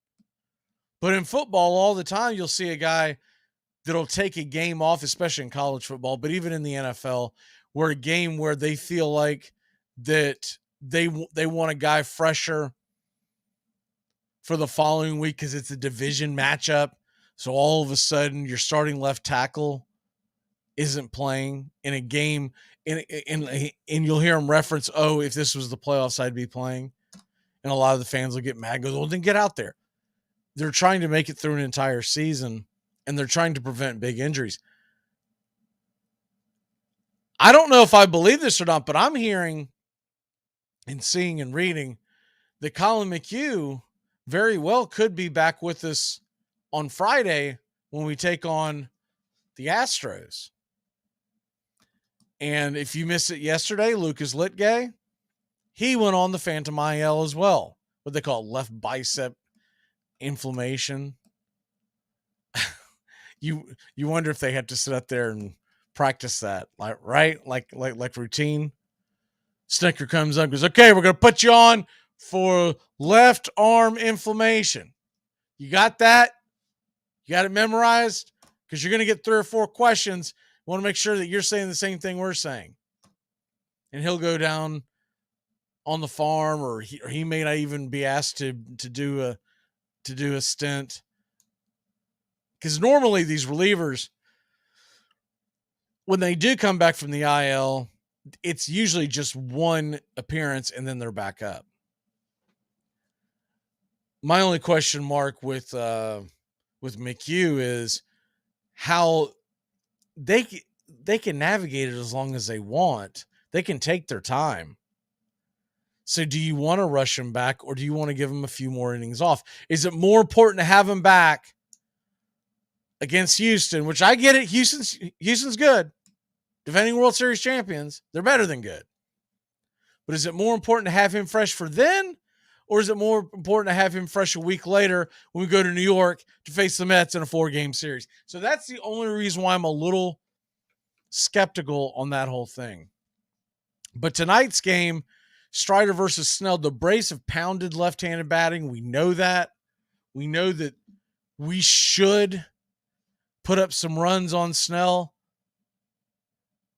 But in football, all the time, you'll see a guy that'll take a game off, especially in college football, but even in the NFL, where a game where they feel like that they want a guy fresher for the following week because it's a division matchup. So all of a sudden, your starting left tackle isn't playing in a game, and you'll hear him reference, oh, if this was the playoffs, I'd be playing. And a lot of the fans will get mad, go, well, then get out there. They're trying to make it through an entire season, and they're trying to prevent big injuries. I don't know if I believe this or not, but I'm hearing and seeing and reading that Colin McHugh very well could be back with us on Friday when we take on the Astros. And if you missed it yesterday, Lucas Litgay, he went on the phantom IL as well. What they call left bicep inflammation. You wonder if they had to sit up there and practice that, like routine. Snicker comes up and goes, okay, we're going to put you on for left arm inflammation. You got that? You got it memorized? Because you're going to get 3 or 4 questions. You want to make sure that you're saying the same thing we're saying. And he'll go down on the farm, or he may not even be asked to do a stint. Because normally these relievers, when they do come back from the IL, it's usually just one appearance and then they're back up. My only question mark with McHugh is how they can navigate it as long as they want. They can take their time. So do you want to rush him back, or do you want to give him a few more innings off? Is it more important to have him back against Houston, which I get it. Houston's good. Defending World Series champions. They're better than good. But is it more important to have him fresh for then, or is it more important to have him fresh a week later when we go to New York to face the Mets in a 4-game series? So that's the only reason why I'm a little skeptical on that whole thing. But tonight's game, Strider versus Snell, the Braves have pounded left-handed batting. We know that. We know that we should put up some runs on Snell.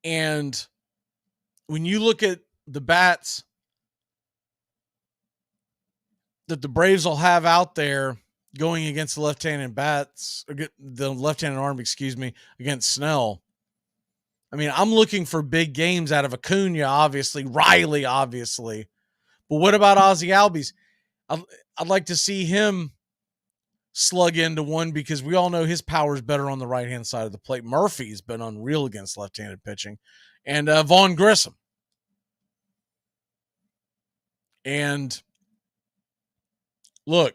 And when you look at the bats that the Braves will have out there going against the left-handed bats, or the left-handed arm, against Snell, I mean, I'm looking for big games out of Acuna, obviously, Riley, obviously. But what about Ozzie Albies? I'd like to see him slug into one, because we all know his power is better on the right-hand side of the plate. Murphy's been unreal against left-handed pitching. And Vaughn Grissom. And look,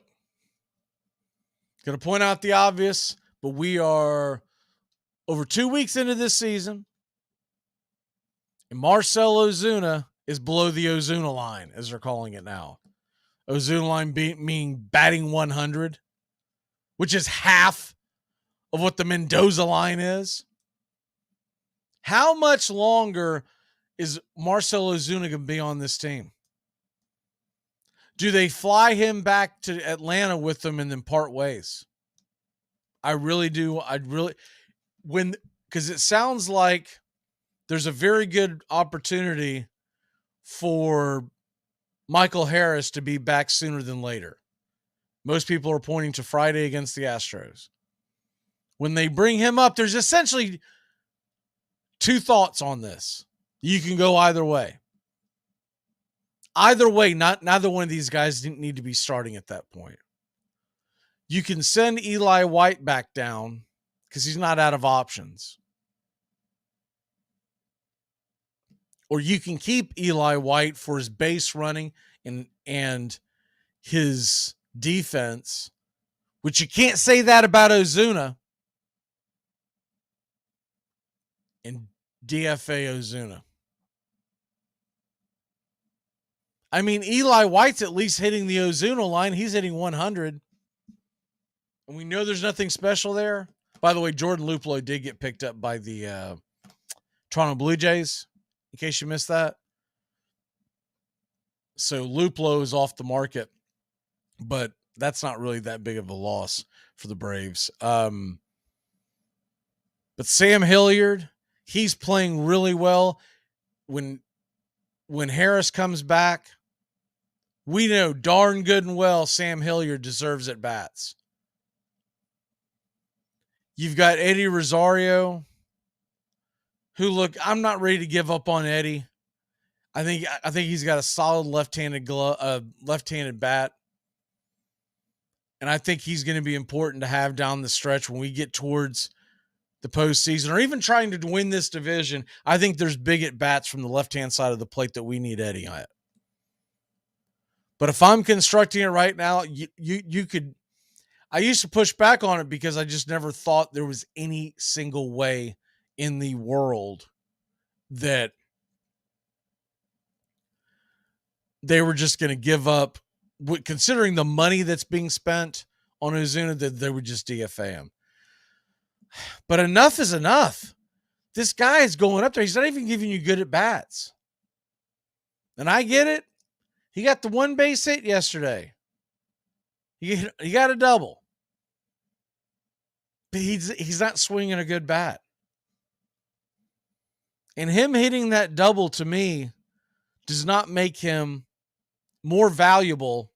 going to point out the obvious, but we are over 2 weeks into this season, and Marcell Ozuna is below the Ozuna line, as they're calling it now. Ozuna line meaning batting 100, which is half of what the Mendoza line is. How much longer is Marcell Ozuna going to be on this team? Do they fly him back to Atlanta with them and then part ways? I really do. Because it sounds like there's a very good opportunity for Michael Harris to be back sooner than later. Most people are pointing to Friday against the Astros. When they bring him up, there's essentially 2 thoughts on this. You can go either way. Either way, neither one of these guys didn't need to be starting at that point. You can send Eli White back down because he's not out of options. Or you can keep Eli White for his base running and his defense, which you can't say that about Ozuna, and DFA Ozuna. I mean, Eli White's at least hitting the Ozuna line. He's hitting 100. And we know there's nothing special there. By the way, Jordan Luplow did get picked up by the Toronto Blue Jays, in case you missed that. So Luplow is off the market, but that's not really that big of a loss for the Braves. But Sam Hilliard, he's playing really well. When Harris comes back, we know darn good and well Sam Hilliard deserves at bats. You've got Eddie Rosario, who, look, I'm not ready to give up on Eddie. I think he's got a solid left-handed bat. And I think he's going to be important to have down the stretch when we get towards the postseason or even trying to win this division. I think there's big at-bats from the left-hand side of the plate that we need Eddie at. But if I'm constructing it right now, you could – I used to push back on it because I just never thought there was any single way in the world that they were just going to give up, considering the money that's being spent on Ozuna, that they would just DFA him. But enough is enough. This guy is going up there. He's not even giving you good at-bats. And I get it. He got the one base hit yesterday. He got a double. But he's not swinging a good bat. And him hitting that double, to me, does not make him more valuable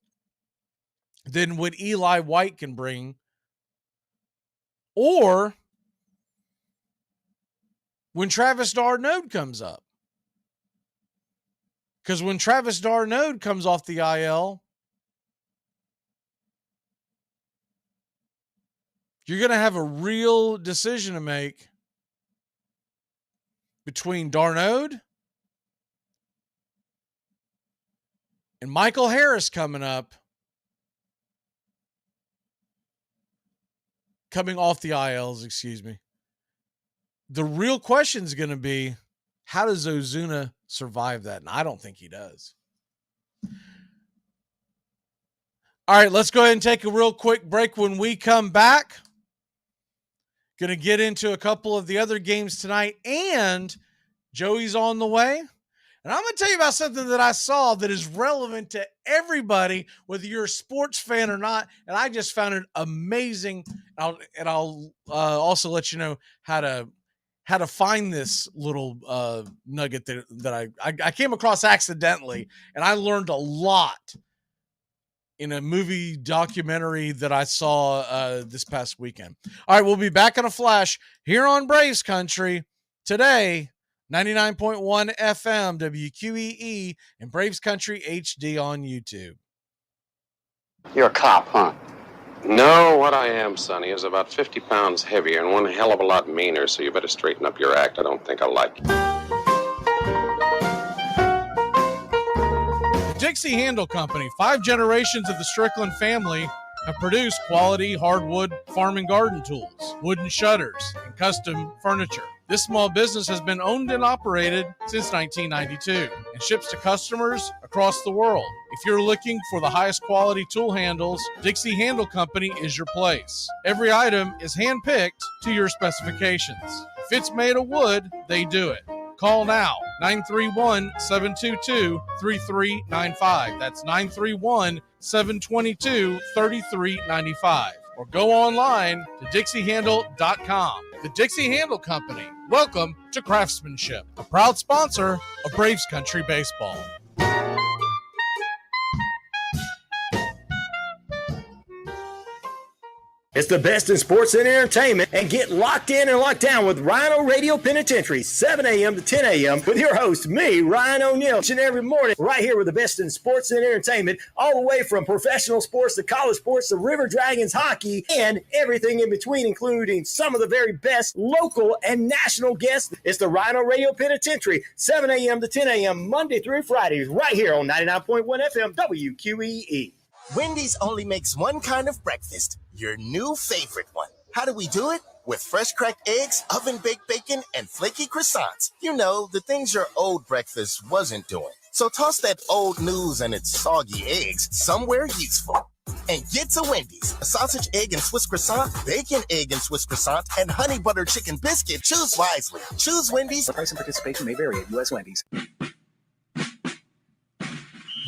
than what Eli White can bring, or when Travis d'Arnaud comes up. Because when Travis d'Arnaud comes off the IL, you're going to have a real decision to make between d'Arnaud and Michael Harris coming off the ILs, excuse me. The real question is going to be, how does Ozuna survive that? And I don't think he does. All right, let's go ahead and take a real quick break. When we come back, going to get into a couple of the other games tonight, and Joey's on the way. And I'm going to tell you about something that I saw that is relevant to everybody, whether you're a sports fan or not. And I just found it amazing. And I'll also let you know how to find this little nugget that I came across accidentally. And I learned a lot in a movie documentary that I saw this past weekend. All right, we'll be back in a flash here on Braves Country today. 99.1 FM, WQEE, and Braves Country HD on YouTube. You're a cop, huh? No, what I am, Sonny, is about 50 pounds heavier and one hell of a lot meaner, so you better straighten up your act. I don't think I like it. The Dixie Handle Company, 5 generations of the Strickland family, have produced quality hardwood farm and garden tools, wooden shutters, and custom furniture. This small business has been owned and operated since 1992 and ships to customers across the world. If you're looking for the highest quality tool handles, Dixie Handle Company is your place. Every item is hand-picked to your specifications. If it's made of wood, they do it. Call now, 931-722-3395. That's 931-722-3395. Or go online to DixieHandle.com. The Dixie Handle Company. Welcome to Craftsmanship, a proud sponsor of Braves Country Baseball. It's the best in sports and entertainment, and get locked in and locked down with Rhino Radio Penitentiary, 7 a.m. to 10 a.m. with your host, me, Ryan O'Neal, each and every morning, right here with the best in sports and entertainment, all the way from professional sports to college sports to River Dragons hockey and everything in between, including some of the very best local and national guests. It's the Rhino Radio Penitentiary, 7 a.m. to 10 a.m. Monday through Fridays, right here on 99.1 FM WQEE. Wendy's only makes one kind of breakfast, your new favorite one. How do we do it? With fresh cracked eggs, oven-baked bacon, and flaky croissants. You know, the things your old breakfast wasn't doing. So toss that old news and its soggy eggs somewhere useful. And get to Wendy's. A sausage, egg, and Swiss croissant, bacon, egg, and Swiss croissant, and honey butter chicken biscuit. Choose wisely. Choose Wendy's. The price and participation may vary at U.S. Wendy's.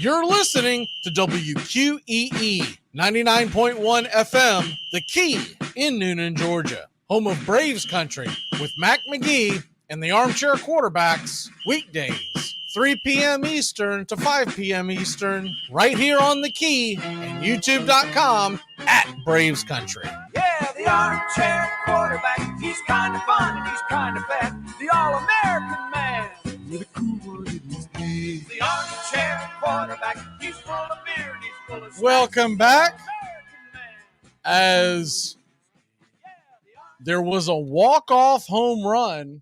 You're listening to WQEE 99.1 FM, The Key in Noonan, Georgia, home of Braves country with Mac Magee and the Armchair Quarterbacks, weekdays, 3 p.m. Eastern to 5 p.m. Eastern, right here on The Key and YouTube.com at Braves Country. Yeah, the Armchair Quarterback, he's kind of fun and he's kind of fat, the All-American man. With a cool one in his name. The Armchair Quarterback, he's full of beer and he's full of Welcome back. As there was a walk-off home run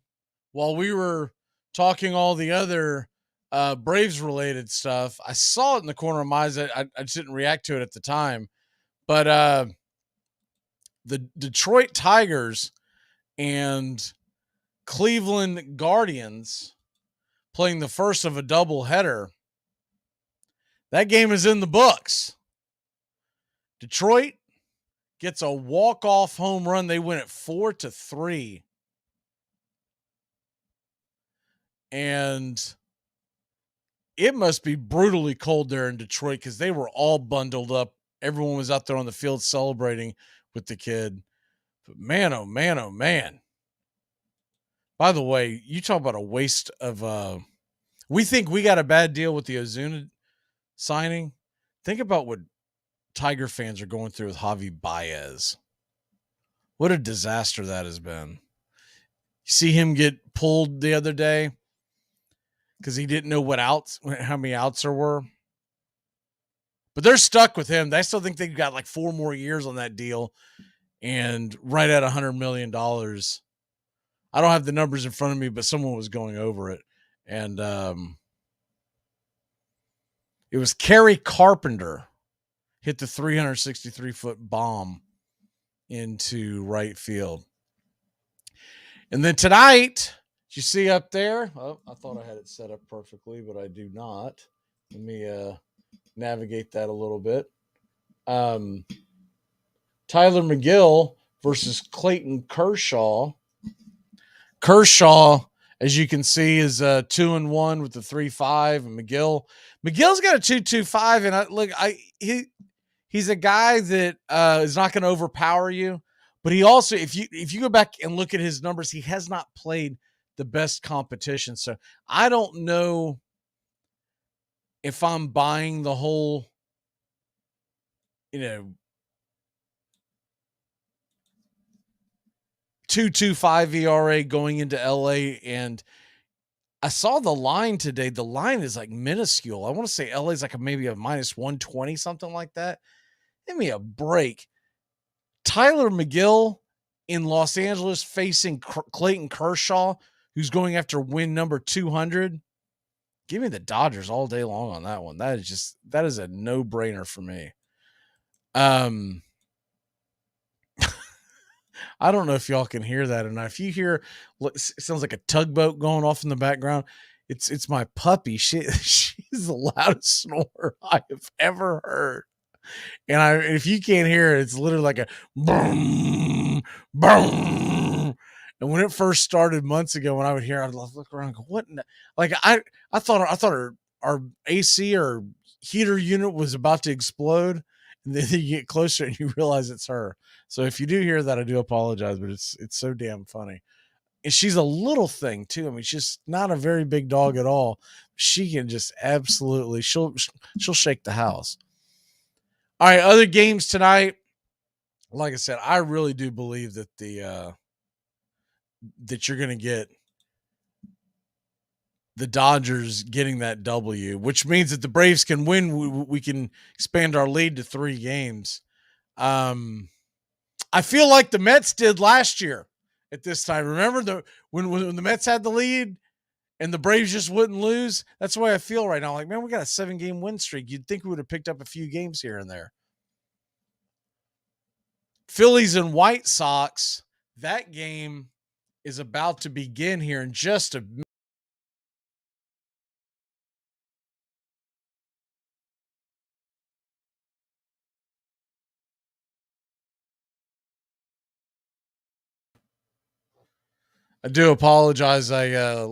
while we were talking all the other Braves-related stuff. I saw it in the corner of my eyes. I just didn't react to it at the time. But the Detroit Tigers and Cleveland Guardians playing the first of a doubleheader. That game is in the books. Detroit gets a walk-off home run. They win it 4-3. And it must be brutally cold there in Detroit because they were all bundled up. Everyone was out there on the field celebrating with the kid. But man, oh man, oh man. By the way, you talk about a waste of we think we got a bad deal with the Ozuna signing. Think about what Tiger fans are going through with Javi Baez. What a disaster that has been. You see him get pulled the other day because he didn't know how many outs there were. But they're stuck with him. They still think they've got like 4 more years on that deal and right at $100 million. I don't have the numbers in front of me, but someone was going over it. And it was Kerry Carpenter hit the 363-foot bomb into right field. And then tonight, you see up there, oh, I thought I had it set up perfectly, but I do not. Let me navigate that a little bit. Tyler McGill versus Clayton Kershaw. Kershaw, as you can see, is 2-1 with the 3.5, and McGill's got a 2.25, and he's a guy that is not going to overpower you, but he also, if you go back and look at his numbers, he has not played the best competition. So I don't know if I'm buying the whole, 2.25 ERA going into LA. And I saw the line today. The line is like minuscule. I want to say LA is like maybe a -120, something like that. Give me a break. Tyler McGill in Los Angeles facing Clayton Kershaw, who's going after win number 200. Give me the Dodgers all day long on that one. That is a no-brainer for me. I don't know if y'all can hear that or not. If you hear, it sounds like a tugboat going off in the background. It's my puppy. She's the loudest snore I have ever heard. And if you can't hear it, it's literally like a boom, boom. And when it first started months ago, when I would hear it, I'd look around and go, what? Like I thought our AC or heater unit was about to explode. And then you get closer and you realize it's her. So if you do hear that, I do apologize, but it's so damn funny. And she's a little thing too. I mean, she's not a very big dog at all. She can just absolutely, she'll shake the house. All right, other games tonight. like I said, I really do believe that that you're going to get the Dodgers getting that W, which means that the Braves can win. We can expand our lead to 3 games. I feel like the Mets did last year at this time. Remember when the Mets had the lead and the Braves just wouldn't lose? That's the way I feel right now. Like, man, we got a 7-game win streak. You'd think we would have picked up a few games here and there. Phillies and White Sox, that game is about to begin here in just a minute. I do apologize. I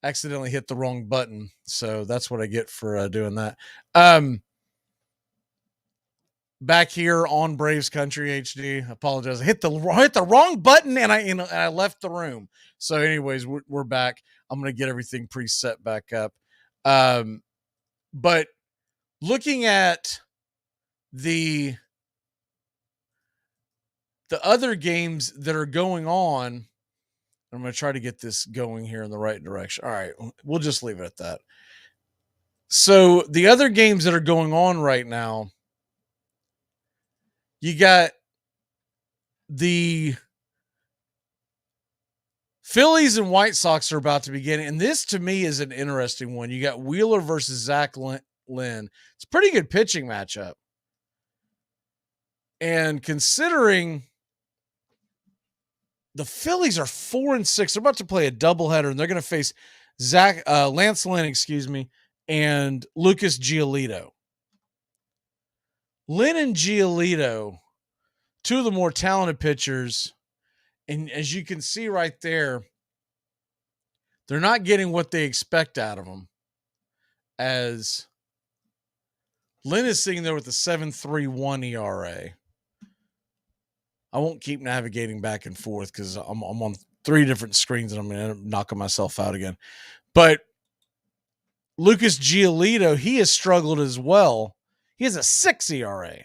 accidentally hit the wrong button. So that's what I get for doing that. Back here on Braves Country HD. I apologize. I hit the wrong button and I left the room. So anyways, we're back. I'm going to get everything preset back up. But looking at the other games that are going on, I'm going to try to get this going here in the right direction. All right, we'll just leave it at that. So the other games that are going on right now, you got the Phillies and White Sox are about to begin. And this, to me, is an interesting one. You got Wheeler versus Zach Lynn. It's a pretty good pitching matchup. And considering the Phillies are 4-6, they're about to play a doubleheader, and they're going to face Lance Lynn, and Lucas Giolito. Lynn and Giolito, 2 of the more talented pitchers. And as you can see right there, they're not getting what they expect out of them. As Lynn is sitting there with a 7.31 ERA. I won't keep navigating back and forth because I'm on 3 different screens and I'm going to end up knocking myself out again. But Lucas Giolito, he has struggled as well. He has a 6 ERA.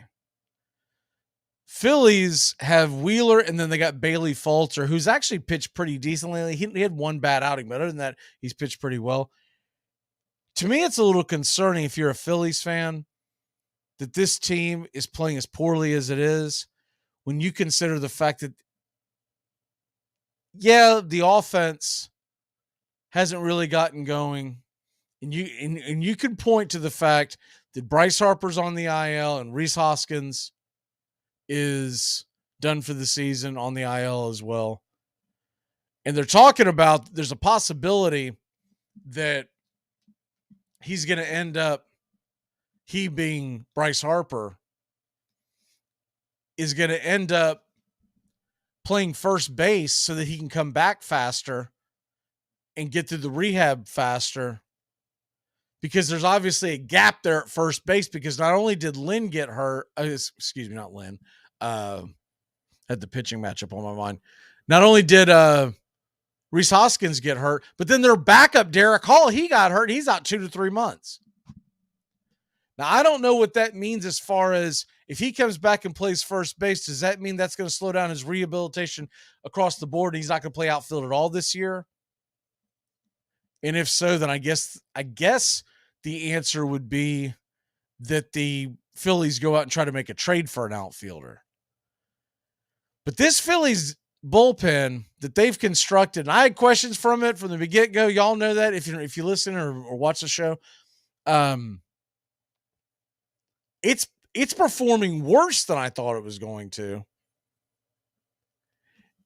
Phillies have Wheeler, and then they got Bailey Falter, who's actually pitched pretty decently. He had 1 bad outing, but other than that, he's pitched pretty well. To me, it's a little concerning if you're a Phillies fan that this team is playing as poorly as it is when you consider the fact that, the offense hasn't really gotten going. And you can point to the fact that Bryce Harper's on the IL and Rhys Hoskins is done for the season on the IL as well. And they're talking about there's a possibility that he's going to end up, he being Bryce Harper, is going to end up playing first base so that he can come back faster and get through the rehab faster. Because there's obviously a gap there at first base because not only did Lynn get hurt, not Lynn, had the pitching matchup on my mind. Not only did Rhys Hoskins get hurt, but then their backup, Derek Hall, he got hurt. He's out 2 to 3 months. Now, I don't know what that means as far as if he comes back and plays first base, does that mean that's going to slow down his rehabilitation across the board and he's not going to play outfield at all this year? And if so, then I guess the answer would be that the Phillies go out and try to make a trade for an outfielder. But this Phillies bullpen that they've constructed, and I had questions from it from the get-go. Y'all know that if you listen or watch the show. It's performing worse than I thought it was going to.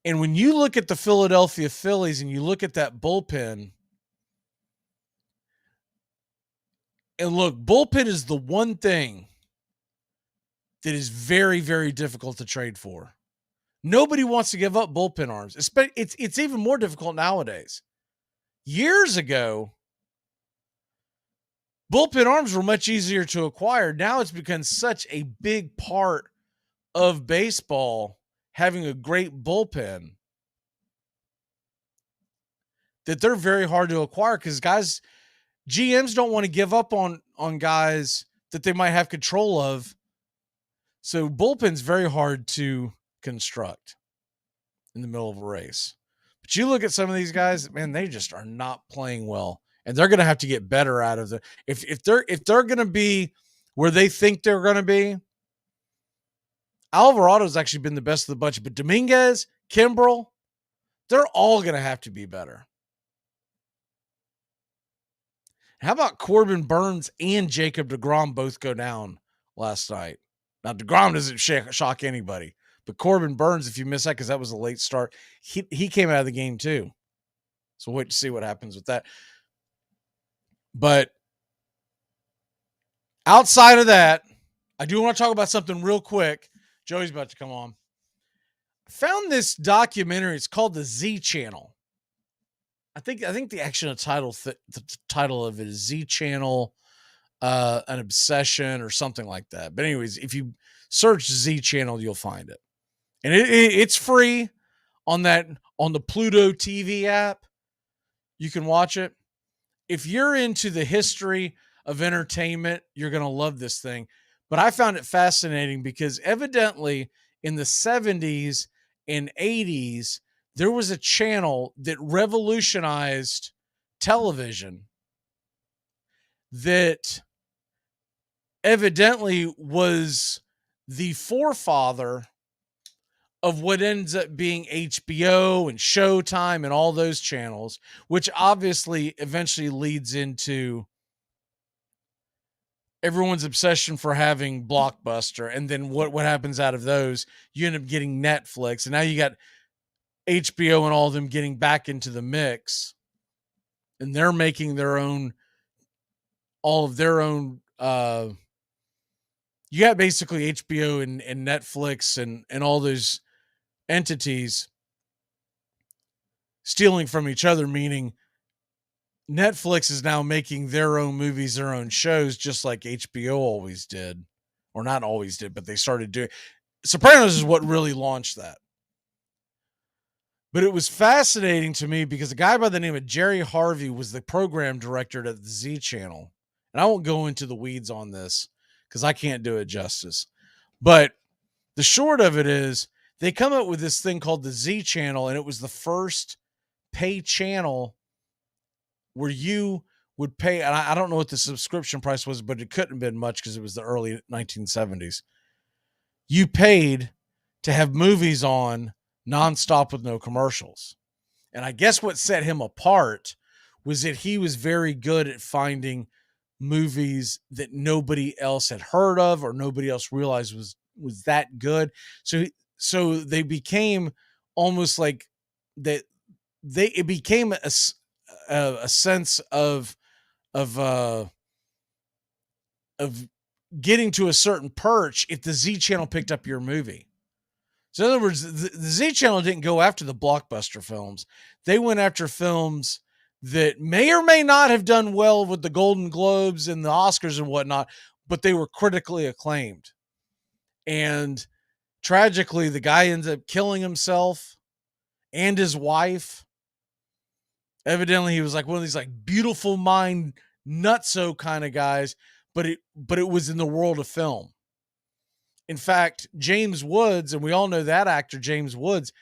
And when you look at the Philadelphia Phillies and you look at that bullpen, and look, bullpen is the one thing that is very, very difficult to trade for. Nobody wants to give up bullpen arms. It's even more difficult nowadays. Years ago, bullpen arms were much easier to acquire. Now it's become such a big part of baseball, having a great bullpen, that they're very hard to acquire because GMs don't want to give up on guys that they might have control of. So bullpen's very hard to construct in the middle of a race. But you look at some of these guys, man, they just are not playing well. And they're going to have to get better out of the if they're going to be where they think they're going to be. Alvarado's actually been the best of the bunch, but Dominguez, Kimbrel, they're all going to have to be better. How about Corbin Burns and Jacob deGrom both go down last night? Now, deGrom doesn't shock anybody, but Corbin Burns, if you miss that because that was a late start, he came out of the game too. So wait to see what happens with that. But outside of that, I do want to talk about something real quick. Joey's about to come on. I found this documentary. It's called The Z Channel. I think the actual title the title of it is Z Channel, an obsession or something like that. But anyways, if you search Z Channel, you'll find it, and it's free on the Pluto TV app. You can watch it. If you're into the history of entertainment, you're going to love this thing. But I found it fascinating because evidently in the 70s and 80s, there was a channel that revolutionized television that evidently was the forefather of what ends up being HBO and Showtime and all those channels, which obviously eventually leads into everyone's obsession for having Blockbuster. And then what happens out of those? You end up getting Netflix. And now you got HBO and all of them getting back into the mix. And they're making their own, all of their own, you got basically HBO and Netflix and all those entities stealing from each other, meaning Netflix is now making their own movies, their own shows, just like HBO always did, or not always did, but they started doing. Sopranos is what really launched that. But it was fascinating to me because a guy by the name of Jerry Harvey was the program director at the Z Channel. And I won't go into the weeds on this because I can't do it justice. But the short of it is they come up with this thing called the Z Channel, and it was the first pay channel where you would pay, and I don't know what the subscription price was, but it couldn't have been much because it was the early 1970s. You paid to have movies on nonstop with no commercials. And I guess what set him apart was that he was very good at finding movies that nobody else had heard of or nobody else realized was that good. So they became almost like that. It became a sense of getting to a certain perch if the Z Channel picked up your movie. So in other words, the Z Channel didn't go after the blockbuster films. They went after films that may or may not have done well with the Golden Globes and the Oscars and whatnot, but they were critically acclaimed. And tragically, the guy ends up killing himself and his wife. Evidently, he was like one of these like beautiful mind nutso kind of guys, but it was in the world of film. In fact, James Woods, and we all know that actor, James Woods,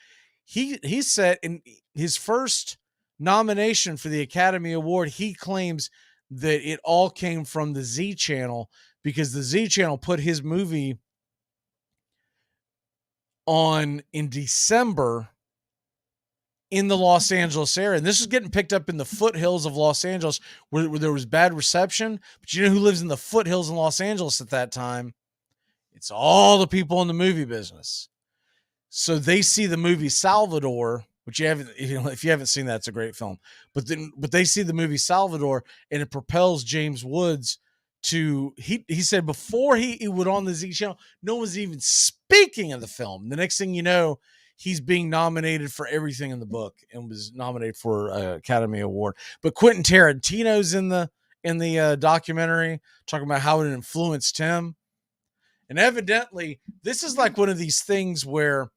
he said in his first nomination for the Academy Award, he claims that it all came from the Z Channel because the Z Channel put his movie on in December in the Los Angeles area. And this is getting picked up in the foothills of Los Angeles where there was bad reception. But you know who lives in the foothills in Los Angeles at that time? It's all the people in the movie business. So they see the movie Salvador, which if you haven't seen that, it's a great film. But they see the movie Salvador, and it propels James Woods to, he said before he went on the Z Channel, no one's even speaking of the film. The next thing you know, he's being nominated for everything in the book and was nominated for an Academy Award. But Quentin Tarantino's in the documentary talking about how it influenced him. And evidently, this is like one of these things where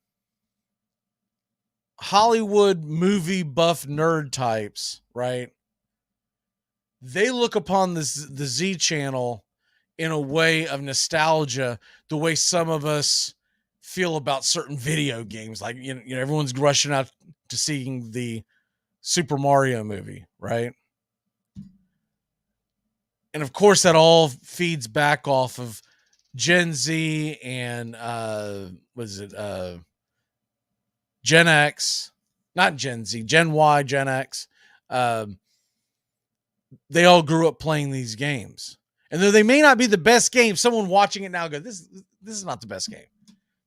Hollywood movie buff nerd types, right? They look upon the Z Channel in a way of nostalgia, the way some of us feel about certain video games. Like, you know, everyone's rushing out to seeing the Super Mario movie, right? And of course, that all feeds back off of Gen Z and Gen X, not Gen Z, Gen Y, Gen X. They all grew up playing these games. And though they may not be the best game, someone watching it now goes, this is not the best game.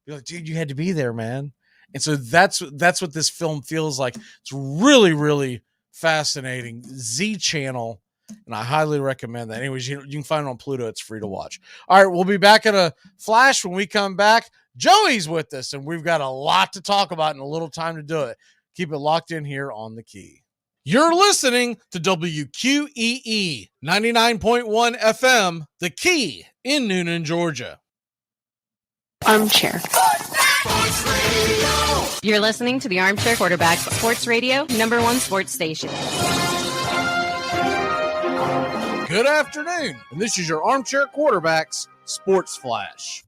You're like, dude, you had to be there, man. And so that's what this film feels like. It's really, really fascinating. Z Channel, and I highly recommend that. Anyways, you can find it on Pluto. It's free to watch. All right, we'll be back in a flash when we come back. Joey's with us, and we've got a lot to talk about and a little time to do it. Keep it locked in here on The Key. You're listening to WQEE 99.1 FM, The Key in Noonan, Georgia. Armchair. You're listening to the Armchair Quarterback Sports Radio, #1 sports station. Good afternoon, and this is your Armchair Quarterbacks Sports Flash.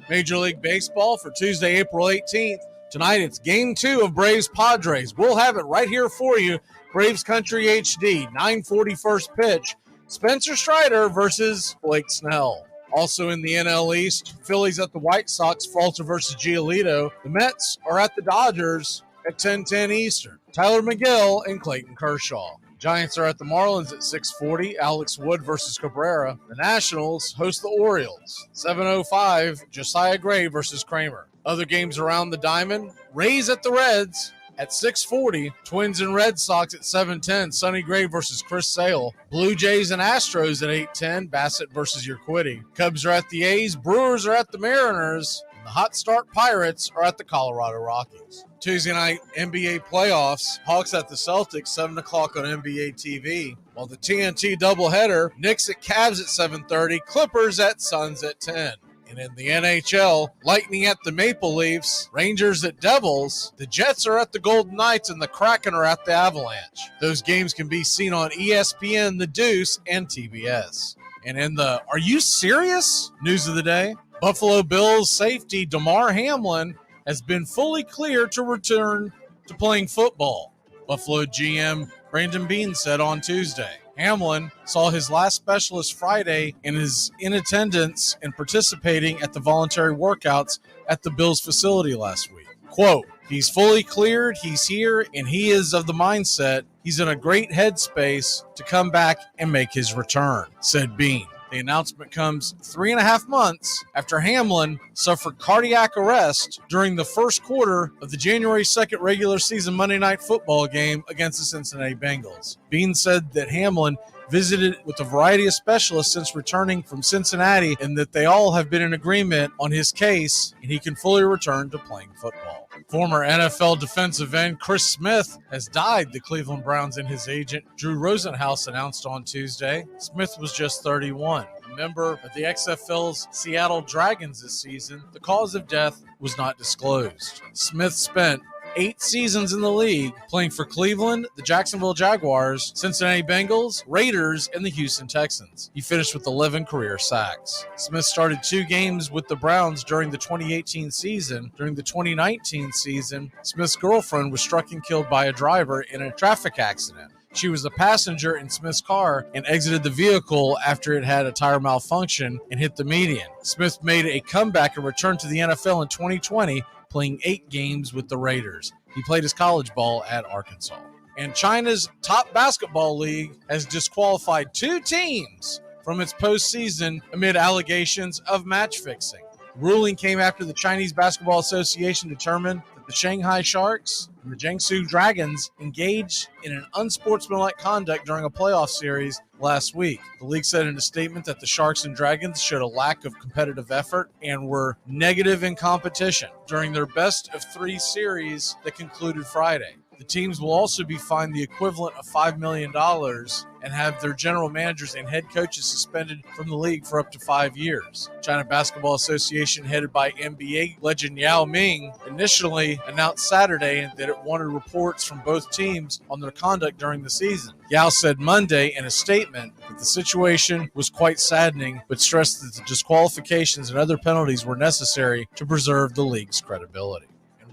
Major League Baseball for Tuesday, April 18th. Tonight, it's Game 2 of Braves Padres. We'll have it right here for you. Braves Country HD, 9:40 first pitch. Spencer Strider versus Blake Snell. Also in the NL East, Phillies at the White Sox, Falter versus Giolito. The Mets are at the Dodgers at 10:10 Eastern. Tyler McGill and Clayton Kershaw. Giants are at the Marlins at 6:40. Alex Wood versus Cabrera. The Nationals host the Orioles. 7:05. Josiah Gray versus Kramer. Other games around the diamond. Rays at the Reds at 6:40. Twins and Red Sox at 7:10. Sonny Gray versus Chris Sale. Blue Jays and Astros at 8:10. Bassett versus Urquidy. Cubs are at the A's. Brewers are at the Mariners. The Hot Start Pirates are at the Colorado Rockies. Tuesday night NBA playoffs. Hawks at the Celtics, 7 o'clock on NBA TV. While the TNT doubleheader, Knicks at Cavs at 7:30, Clippers at Suns at 10. And in the NHL, Lightning at the Maple Leafs, Rangers at Devils, the Jets are at the Golden Knights, and the Kraken are at the Avalanche. Those games can be seen on ESPN, The Deuce, and TBS. And in the Are You Serious? News of the day, Buffalo Bills safety Damar Hamlin has been fully cleared to return to playing football. Buffalo GM Brandon Beane said on Tuesday. Hamlin saw his last specialist Friday and is in attendance and participating at the voluntary workouts at the Bills facility last week. Quote, he's fully cleared, he's here, and he is of the mindset he's in a great headspace to come back and make his return, said Beane. The announcement comes 3.5 months after Hamlin suffered cardiac arrest during the first quarter of the January 2nd regular season Monday Night Football game against the Cincinnati Bengals. Beane said that Hamlin visited with a variety of specialists since returning from Cincinnati and that they all have been in agreement on his case and he can fully return to playing football. Former NFL defensive end Chris Smith has died, the Cleveland Browns and his agent Drew Rosenhaus announced on Tuesday. Smith was just 31. A member of the XFL's Seattle Dragons this season, the cause of death was not disclosed. Smith spent 8 seasons in the league, playing for Cleveland, the Jacksonville Jaguars, Cincinnati Bengals, Raiders, and the Houston Texans. He finished with 11 career sacks. Smith started 2 games with the Browns during the 2018 season. During the 2019 season, Smith's girlfriend was struck and killed by a driver in a traffic accident. She was a passenger in Smith's car and exited the vehicle after it had a tire malfunction and hit the median. Smith made a comeback and returned to the NFL in 2020, playing 8 games with the Raiders. He played his college ball at Arkansas. And China's top basketball league has disqualified 2 teams from its postseason amid allegations of match fixing. The ruling came after the Chinese Basketball Association determined that the Shanghai Sharks and the Jiangsu Dragons engaged in an unsportsmanlike conduct during a playoff series last week. The league said in a statement that the Sharks and Dragons showed a lack of competitive effort and were negative in competition during their best of 3 series that concluded Friday. The The teams will also be fined the equivalent of $5 million and have their general managers and head coaches suspended from the league for up to 5 years. China Basketball Association, headed by NBA legend Yao Ming, initially announced Saturday that it wanted reports from both teams on their conduct during the season. Yao said Monday in a statement that the situation was quite saddening, but stressed that the disqualifications and other penalties were necessary to preserve the league's credibility.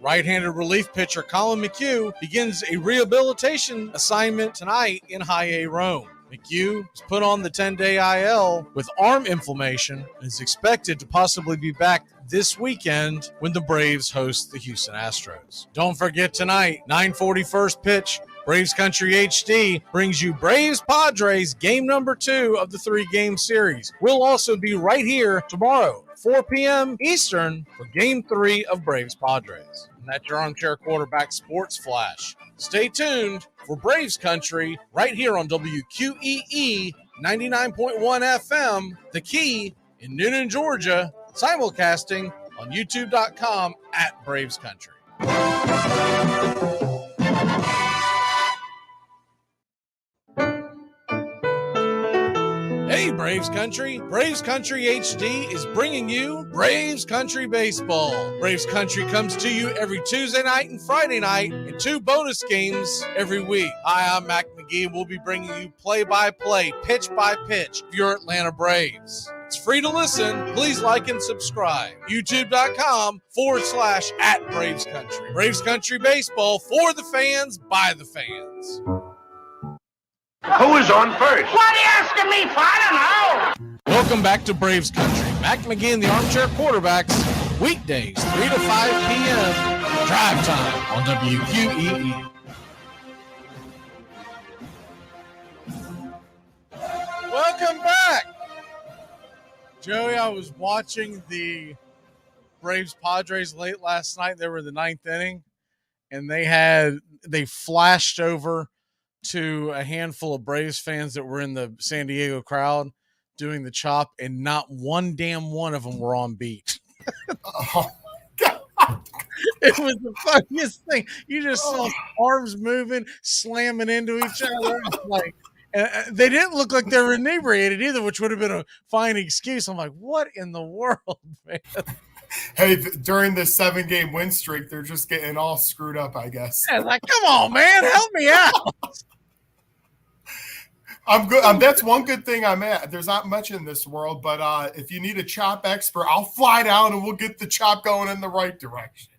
Right-handed relief pitcher Colin McHugh begins a rehabilitation assignment tonight in High A Rome. McHugh is put on the 10-day IL with arm inflammation and is expected to possibly be back this weekend when the Braves host the Houston Astros. Don't forget tonight, 9:40 pitch, Braves Country HD brings you Braves Padres game number 2 of the 3-game series. We'll also be right here tomorrow, 4 p.m. Eastern, for game 3 of Braves Padres. And that's your Armchair Quarterback Sports Flash. Stay tuned for Braves Country right here on WQEE 99.1 FM, The Key in Newnan, Georgia, simulcasting on youtube.com at Braves Country. Hey, Braves Country. Braves Country HD is bringing you Braves Country Baseball. Braves Country comes to you every Tuesday night and Friday night and 2 bonus games every week. Hi, I'm Magee. We'll be bringing you play-by-play, pitch-by-pitch of your Atlanta Braves. It's free to listen. Please like and subscribe. YouTube.com/at Braves Country. Braves Country Baseball for the fans, by the fans. Who is on first? What are you asking me for? I don't know. Welcome back to Braves Country. Mac McGee and the Armchair Quarterbacks, weekdays, 3 to 5 p.m. Drive time on WQEE. Welcome back. Joey, I was watching the Braves Padres late last night. They were in the 9th inning, and they flashed over to a handful of Braves fans that were in the San Diego crowd doing the chop, and not one damn one of them were on beat. Oh, It was the funniest thing. You just saw arms moving, slamming into each other. Like, they didn't look like they were inebriated either, which would have been a fine excuse. I'm like, what in the world, man? Hey, during this 7-game win streak, they're just getting all screwed up, I guess. Yeah, like, come on, man, help me out. I'm good. That's one good thing I'm at. There's not much in this world, but if you need a chop expert, I'll fly down and we'll get the chop going in the right direction.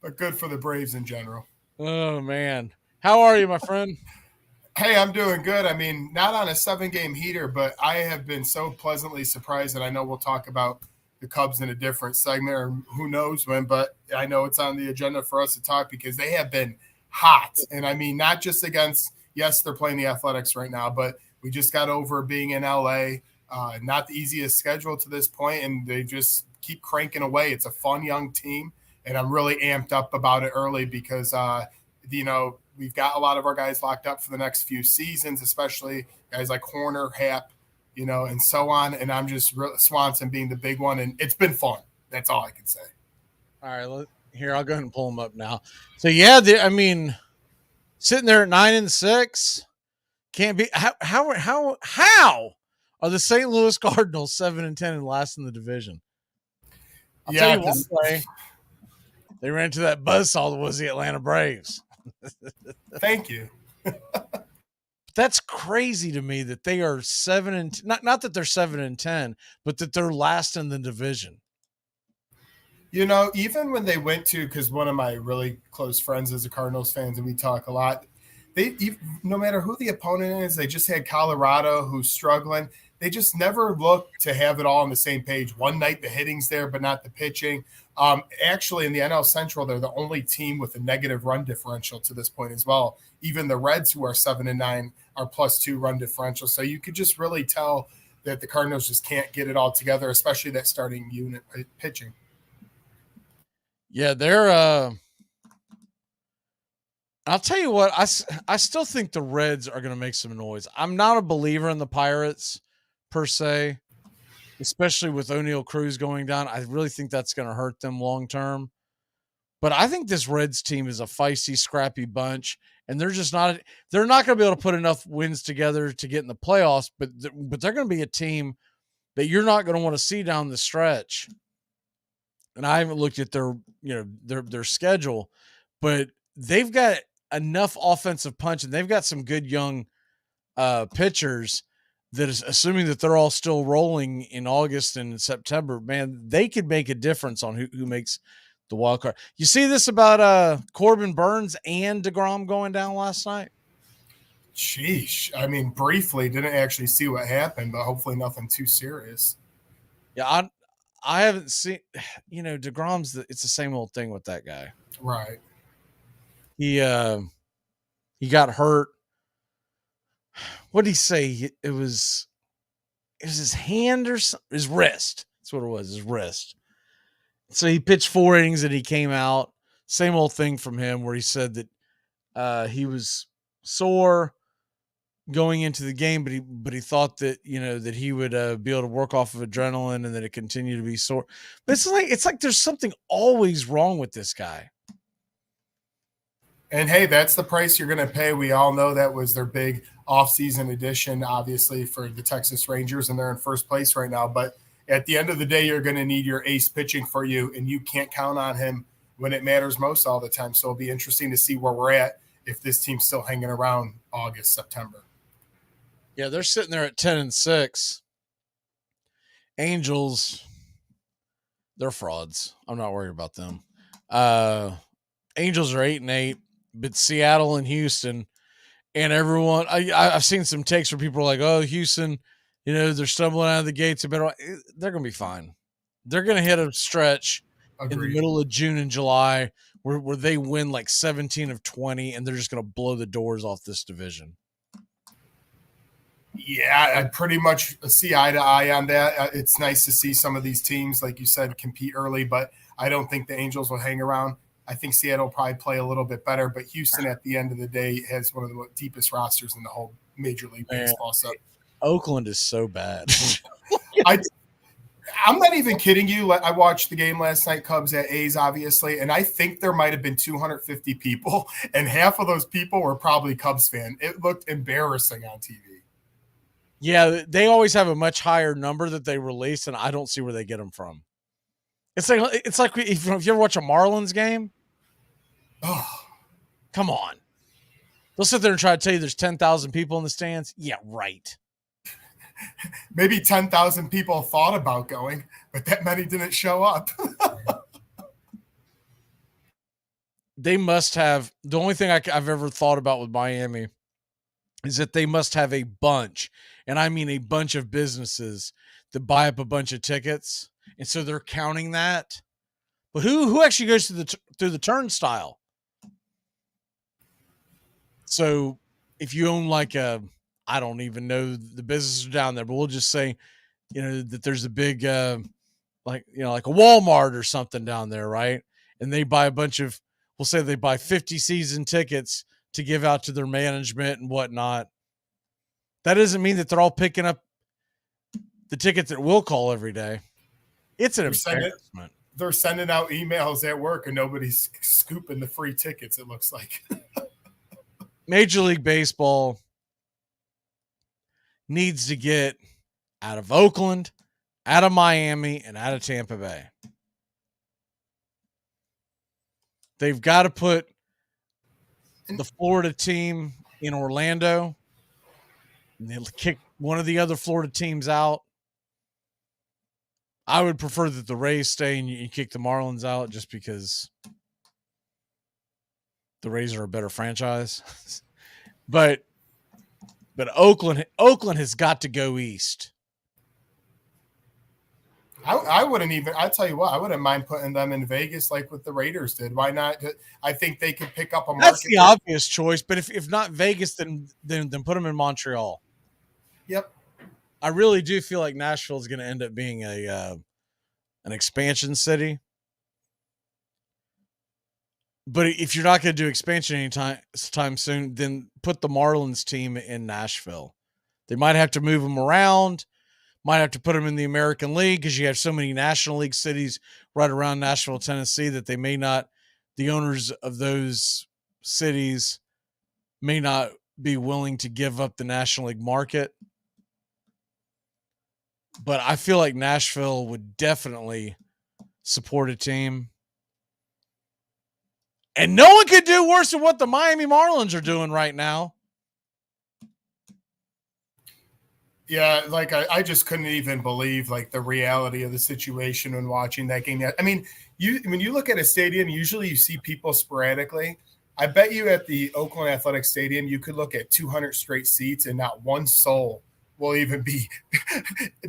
But good for the Braves in general. Oh, man. How are you, my friend? Hey, I'm doing good. I mean, not on a 7-game heater, but I have been so pleasantly surprised, and I know we'll talk about the Cubs in a different segment or who knows when, but I know it's on the agenda for us to talk because they have been hot. And I mean, not just against, yes, they're playing the Athletics right now, but we just got over being in LA, not the easiest schedule to this point, and they just keep cranking away. It's a fun young team, and I'm really amped up about it early because, we've got a lot of our guys locked up for the next few seasons, especially guys like Horner, Happ, and so on. And I'm just Swanson being the big one, and it's been fun. That's all I can say. All right, here, I'll go ahead and pull them up now. So, yeah, sitting there at 9-6 can't be. How are the St. Louis Cardinals 7-10 and last in the division? I'll tell you one way. They ran into that buzzsaw that was the Atlanta Braves. Thank you. That's crazy to me that they are 7-10. Not that they're 7-10, but that they're last in the division. Even when they went to, because one of my really close friends is a Cardinals fan, and we talk a lot. No matter who the opponent is, they just had Colorado who's struggling. They just never look to have it all on the same page. One night the hitting's there, but not the pitching. Actually, in the NL Central, they're the only team with a negative run differential to this point as well. Even the Reds, who are 7-9, are +2 run differential. So you could just really tell that the Cardinals just can't get it all together, especially that starting unit pitching. Yeah, they're I'll tell you what, I still think the Reds are going to make some noise. I'm not a believer in the Pirates per se, especially with O'Neal Cruz going down. I really think that's going to hurt them long term. But I think this Reds team is a feisty, scrappy bunch, and they're not going to be able to put enough wins together to get in the playoffs, but they're going to be a team that you're not going to want to see down the stretch. And I haven't looked at their schedule, but they've got enough offensive punch, and they've got some good young pitchers that is, assuming that they're all still rolling in August and September, man, they could make a difference on who makes the wild card. You see this about Corbin Burns and DeGrom going down last night? Sheesh. I mean, briefly, didn't actually see what happened, but hopefully nothing too serious. Yeah, I haven't seen, DeGrom's it's the same old thing with that guy. Right. He got hurt. What did he say? It was his hand or something? His wrist. That's what it was, his wrist. So he pitched 4 innings and he came out. Same old thing from him where he said that he was sore going into the game, but he thought that, that he would be able to work off of adrenaline and that it continued to be sore. But it's like there's something always wrong with this guy. And hey, that's the price you're going to pay. We all know that was their big offseason addition, obviously, for the Texas Rangers, and they're in first place right now. But at the end of the day, you're going to need your ace pitching for you, and you can't count on him when it matters most all the time. So it'll be interesting to see where we're at if this team's still hanging around August, September. Yeah, they're sitting there at 10-6. Angels, they're frauds. I'm not worried about them. Angels are 8-8, but Seattle and Houston and everyone. I've seen some takes where people are like, "Oh, Houston, they're stumbling out of the gates. They're going to be fine. They're going to hit a stretch in the middle of June and July where they win like 17 of 20, and they're just going to blow the doors off this division." Yeah, I pretty much see eye to eye on that. It's nice to see some of these teams, like you said, compete early, but I don't think the Angels will hang around. I think Seattle will probably play a little bit better, but Houston at the end of the day has one of the deepest rosters in the whole Major League Baseball. So Oakland is so bad. I'm not even kidding you. I watched the game last night, Cubs at A's, obviously, and I think there might have been 250 people, and half of those people were probably Cubs fan. It looked embarrassing on TV. Yeah, they always have a much higher number that they release, and I don't see where they get them from. It's like if you ever watch a Marlins game. Oh, come on. They'll sit there and try to tell you there's 10,000 people in the stands. Yeah, right. Maybe 10,000 people thought about going, but that many didn't show up. They must have – the only thing I've ever thought about with Miami is that they must have a bunch, and I mean a bunch of businesses that buy up a bunch of tickets, and so they're counting that. But who actually goes through the turnstile? So if you own like I don't even know the businesses down there, but we'll just say, that there's a big, like a Walmart or something down there, right? And they buy a bunch of, we'll say they buy 50 season tickets to give out to their management and whatnot. That doesn't mean that they're all picking up the tickets that we'll call every day. It's an embarrassment. They're sending out emails at work and nobody's scooping the free tickets, it looks like. Major League Baseball needs to get out of Oakland, out of Miami, and out of Tampa Bay. They've got to put the Florida team in Orlando, and they'll kick one of the other Florida teams out. I would prefer that the Rays stay and you kick the Marlins out just because the Rays are a better franchise. but Oakland has got to go east. I wouldn't even, I tell you what, I wouldn't mind putting them in Vegas like what the Raiders did. Why not? I think they could pick up a market. That's the obvious choice, but if not Vegas, then put them in Montreal. Yep. I really do feel like Nashville is going to end up being an expansion city. But if you're not going to do expansion anytime soon, then put the Marlins team in Nashville. They might have to move them around, might have to put them in the American League because you have so many National League cities right around Nashville, Tennessee, that they may not the owners of those cities may not be willing to give up the National League market. But I feel like Nashville would definitely support a team. And no one could do worse than what the Miami Marlins are doing right now. Yeah, like I just couldn't even believe like the reality of the situation when watching that game. I mean, when you look at a stadium, usually you see people sporadically. I bet you at the Oakland Athletic Stadium, you could look at 200 straight seats and not one soul will even be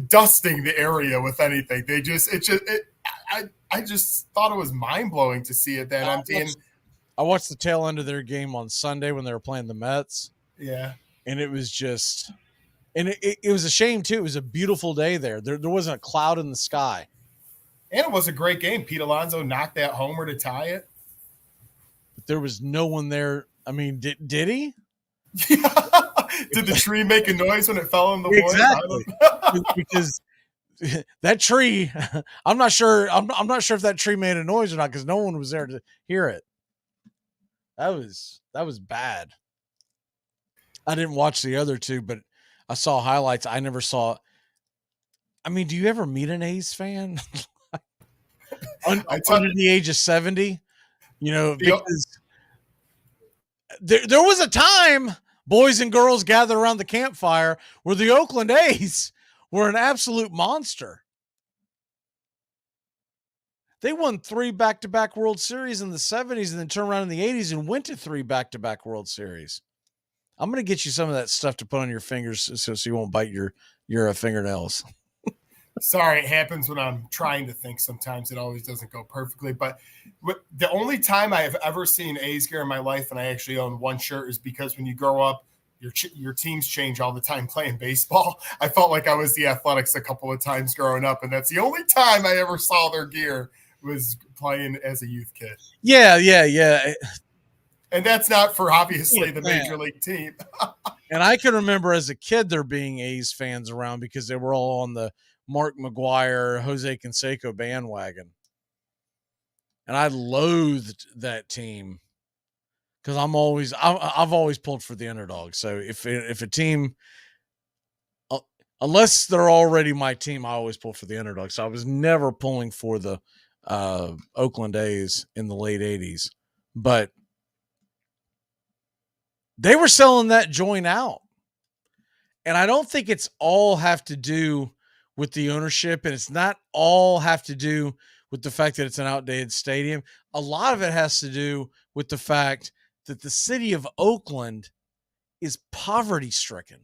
dusting the area with anything. I just thought it was mind blowing to see it. That I watched the tail end of their game on Sunday when they were playing the Mets. Yeah, and it was just, and it was a shame too. It was a beautiful day there. There wasn't a cloud in the sky, and it was a great game. Pete Alonso knocked that homer to tie it. But there was no one there. I mean, did he? Did the tree make a noise when it fell in the woods? Exactly. Because that tree, I'm not sure if that tree made a noise or not because no one was there to hear it. That was bad. I didn't watch the other two, but I saw highlights. I never saw. I mean, do you ever meet an A's fan under the age of 70? You know, because there was a time boys and girls gathered around the campfire where the Oakland A's were an absolute monster. They won 3 back-to-back World Series in the 70s and then turned around in the 80s and went to 3 back-to-back World Series. I'm going to get you some of that stuff to put on your fingers so you won't bite your fingernails. Sorry, it happens when I'm trying to think sometimes. It always doesn't go perfectly. But the only time I have ever seen A's gear in my life, and I actually own one shirt, is because when you grow up, your teams change all the time playing baseball. I felt like I was the Athletics a couple of times growing up, and that's the only time I ever saw their gear was playing as a youth kid. Yeah. And that's not for obviously the major league team. And I can remember as a kid there being A's fans around because they were all on the Mark McGuire, Jose Canseco bandwagon. And I loathed that team because I've always pulled for the underdog. So if a team, unless they're already my team, I always pull for the underdog. So I was never pulling for the Oakland A's in the late 80s. But they were selling that joint out. And I don't think it's all have to do with the ownership, and it's not all have to do with the fact that it's an outdated stadium. A lot of it has to do with the fact that the city of Oakland is poverty-stricken.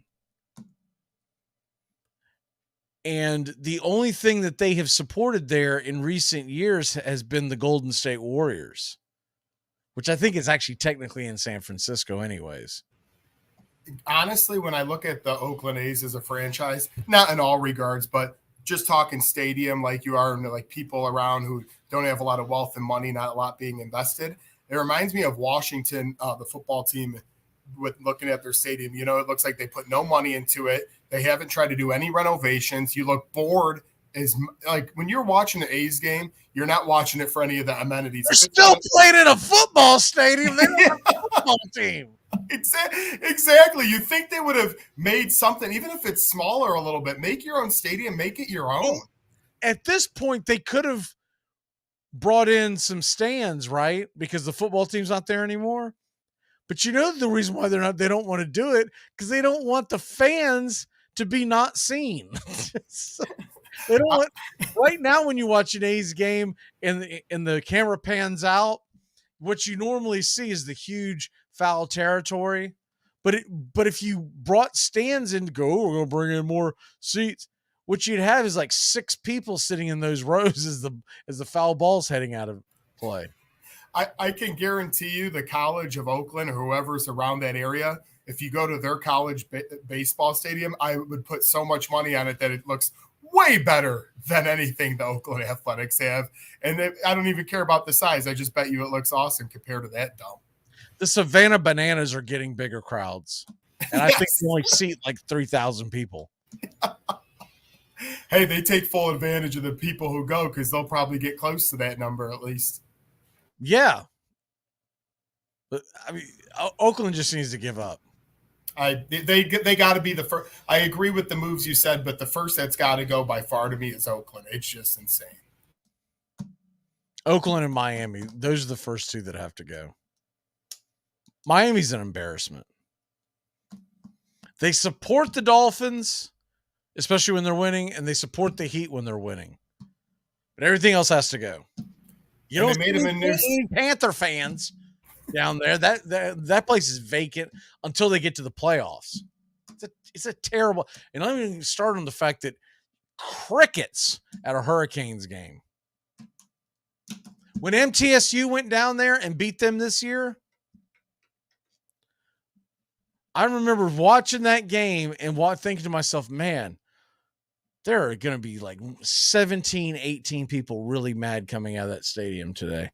And the only thing that they have supported there in recent years has been the Golden State Warriors, which I think is actually technically in San Francisco anyways. Honestly, when I look at the Oakland A's as a franchise, not in all regards, but just talking stadium like you are, and like people around who don't have a lot of wealth and money, not a lot being invested, it reminds me of Washington, the football team, with looking at their stadium. You know, it looks like they put no money into it. They haven't tried to do any renovations. You look bored. Is like when you're watching the A's game, you're not watching it for any of the amenities. They're still playing in a football stadium. They're not a football team. Exactly. You think they would have made something, even if it's smaller a little bit. Make your own stadium. Make it your own. At this point, they could have brought in some stands, right? Because the football team's not there anymore. But you know the reason why they don't want to do it, because they don't want the fans to be not seen. So they don't want, right now when you watch an A's game and the camera pans out, what you normally see is the huge foul territory. But if you brought stands in to go, we're going to bring in more seats, what you'd have is like 6 people sitting in those rows as the foul ball's heading out of play. I can guarantee you the College of Oakland or whoever's around that area, if you go to their college baseball stadium, I would put so much money on it that it looks way better than anything the Oakland Athletics have. And I don't even care about the size. I just bet you it looks awesome compared to that dome. The Savannah Bananas are getting bigger crowds. And I think they only seat like 3,000 people. Hey, they take full advantage of the people who go because they'll probably get close to that number at least. Yeah. But I mean, Oakland just needs to give up. They got to be the first. I agree with the moves you said, but the first that's got to go by far to me is Oakland. It's just insane. Oakland and Miami, those are the first two that have to go. Miami's an embarrassment. They support the Dolphins, especially when they're winning, and they support the Heat when they're winning. But everything else has to go. You don't made them any Panther fans down there. That place is vacant until they get to the playoffs. It's a terrible. And let me start on the fact that crickets at a Hurricanes game. When MTSU went down there and beat them this year, I remember watching that game and thinking to myself, man, there are going to be like 17, 18 people really mad coming out of that stadium today.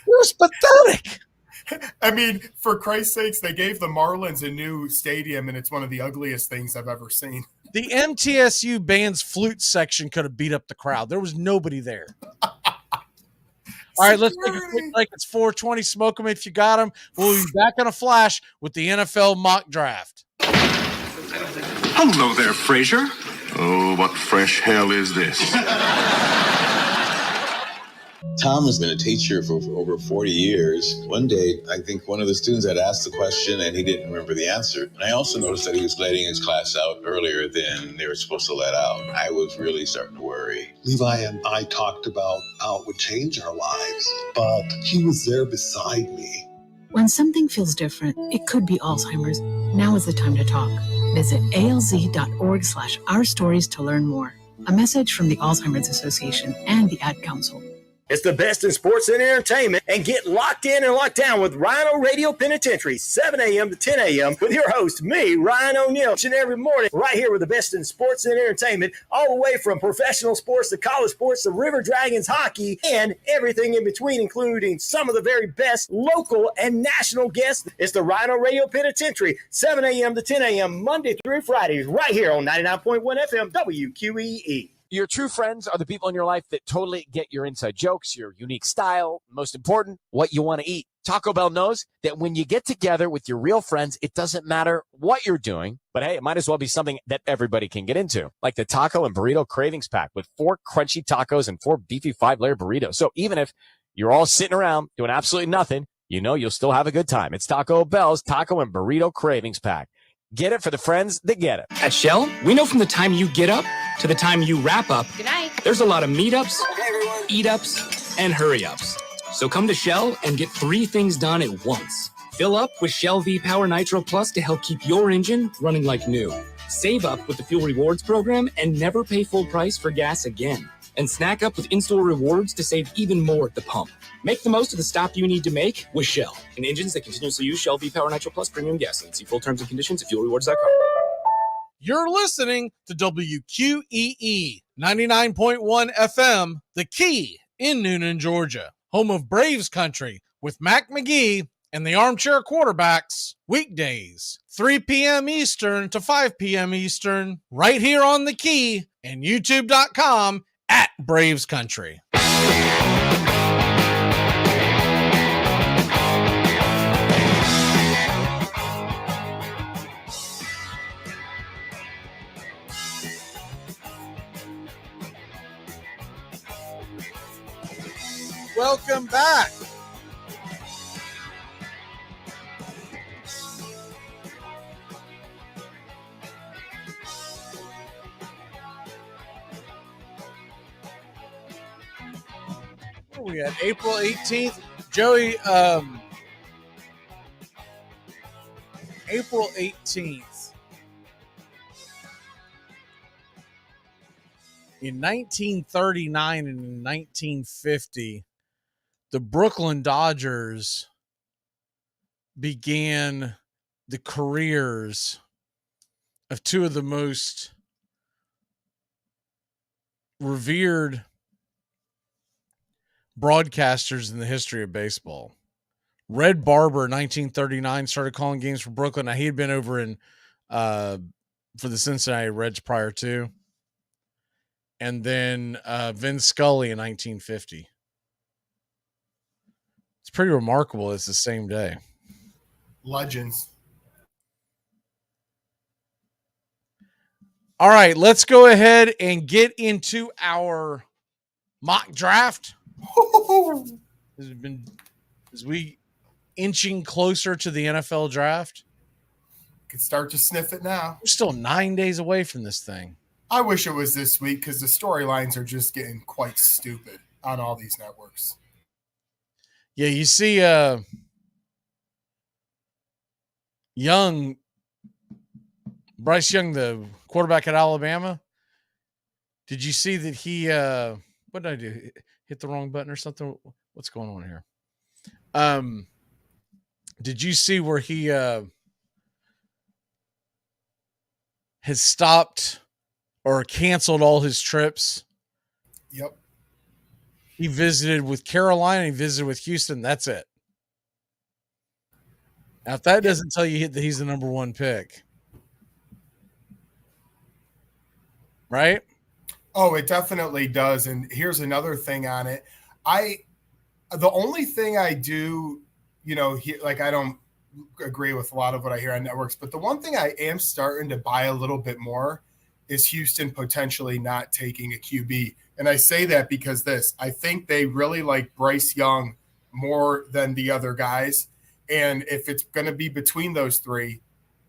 It was pathetic. I mean, for Christ's sakes, they gave the Marlins a new stadium, and it's one of the ugliest things I've ever seen. The MTSU band's flute section could have beat up the crowd. There was nobody there. All right, let's take a quick break. It's 4:20. Smoke them if you got them. We'll be back in a flash with the NFL mock draft. Hello there, Frazier. Oh, what fresh hell is this? Tom has been a teacher for over 40 years. One day, I think one of the students had asked the question and he didn't remember the answer. And I also noticed that he was letting his class out earlier than they were supposed to let out. I was really starting to worry. Levi and I talked about how it would change our lives, but he was there beside me. When something feels different, it could be Alzheimer's. Now is the time to talk. Visit alz.org/ourstories to learn more. A message from the Alzheimer's Association and the Ad Council. It's the best in sports and entertainment, and get locked in and locked down with Rhino Radio Penitentiary, 7 a.m. to 10 a.m. with your host, me, Ryan O'Neill, each and every morning, right here with the best in sports and entertainment, all the way from professional sports to college sports to River Dragons hockey and everything in between, including some of the very best local and national guests. It's the Rhino Radio Penitentiary, 7 a.m. to 10 a.m. Monday through Fridays, right here on 99.1 FM WQEE. Your true friends are the people in your life that totally get your inside jokes, your unique style, most important, what you want to eat. Taco Bell knows that when you get together with your real friends, it doesn't matter what you're doing, but hey, it might as well be something that everybody can get into, like the Taco and Burrito Cravings Pack with 4 crunchy tacos and 4 beefy 5-layer burritos. So even if you're all sitting around doing absolutely nothing, you know you'll still have a good time. It's Taco Bell's Taco and Burrito Cravings Pack. Get it for the friends that get it. At Shell, we know from the time you get up to the time you wrap up, Good night. There's a lot of meetups, eat-ups, and hurry-ups. So come to Shell and get 3 things done at once. Fill up with Shell V-Power Nitro Plus to help keep your engine running like new. Save up with the Fuel Rewards program and never pay full price for gas again. And snack up with in-store rewards to save even more at the pump. Make the most of the stop you need to make with Shell. And engines that continuously use Shell V-Power Nitro Plus Premium Gasoline. See full terms and conditions at fuelrewards.com. You're listening to WQEE 99.1 FM, The Key in Noonan, Georgia, home of Braves country with Mac Magee and the Armchair Quarterbacks, weekdays, 3 p.m. Eastern to 5 p.m. Eastern, right here on The Key and YouTube.com at Braves Country. Welcome back. Where are we at? April 18th. Joey, April 18th. In 1939 and in 1950, the Brooklyn Dodgers began the careers of 2 of the most revered broadcasters in the history of baseball. Red Barber, 1939, started calling games for Brooklyn. Now, he had been over in for the Cincinnati Reds prior to. And then Vin Scully in 1950. It's pretty remarkable. It's the same day. Legends. All right, let's go ahead and get into our mock draft. As we inching closer to the NFL draft. Can start to sniff it now. We're still 9 days away from this thing. I wish it was this week because the storylines are just getting quite stupid on all these networks. Yeah, you see Bryce Young, the quarterback at Alabama. Did you see that he what did I do? Hit the wrong button or something? What's going on here? Did you see where he has stopped or canceled all his trips? Yep. He visited with Carolina, he visited with Houston. That's it. Now, if that doesn't tell you that he's the number one pick, right? Oh, it definitely does. And here's another thing on it. The only thing I do, I don't agree with a lot of what I hear on networks, but the one thing I am starting to buy a little bit more is Houston potentially not taking a QB. And I say that because I think they really like Bryce Young more than the other guys. And if it's going to be between those three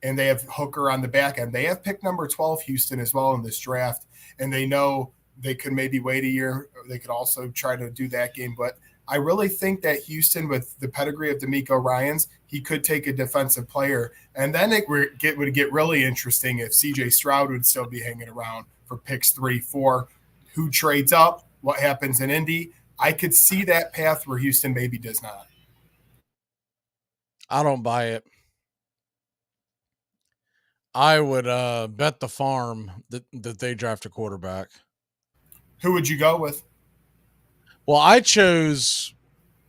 and they have Hooker on the back end, they have pick number 12, Houston, as well in this draft. And they know they could maybe wait a year. They could also try to do that game. But I really think that Houston, with the pedigree of DeMeco Ryans, he could take a defensive player. And then it would get really interesting if CJ Stroud would still be hanging around for picks 3, 4. Who trades up? What happens in Indy? I could see that path where Houston maybe does not. I don't buy it. I would bet the farm that they draft a quarterback. Who would you go with? Well, I chose,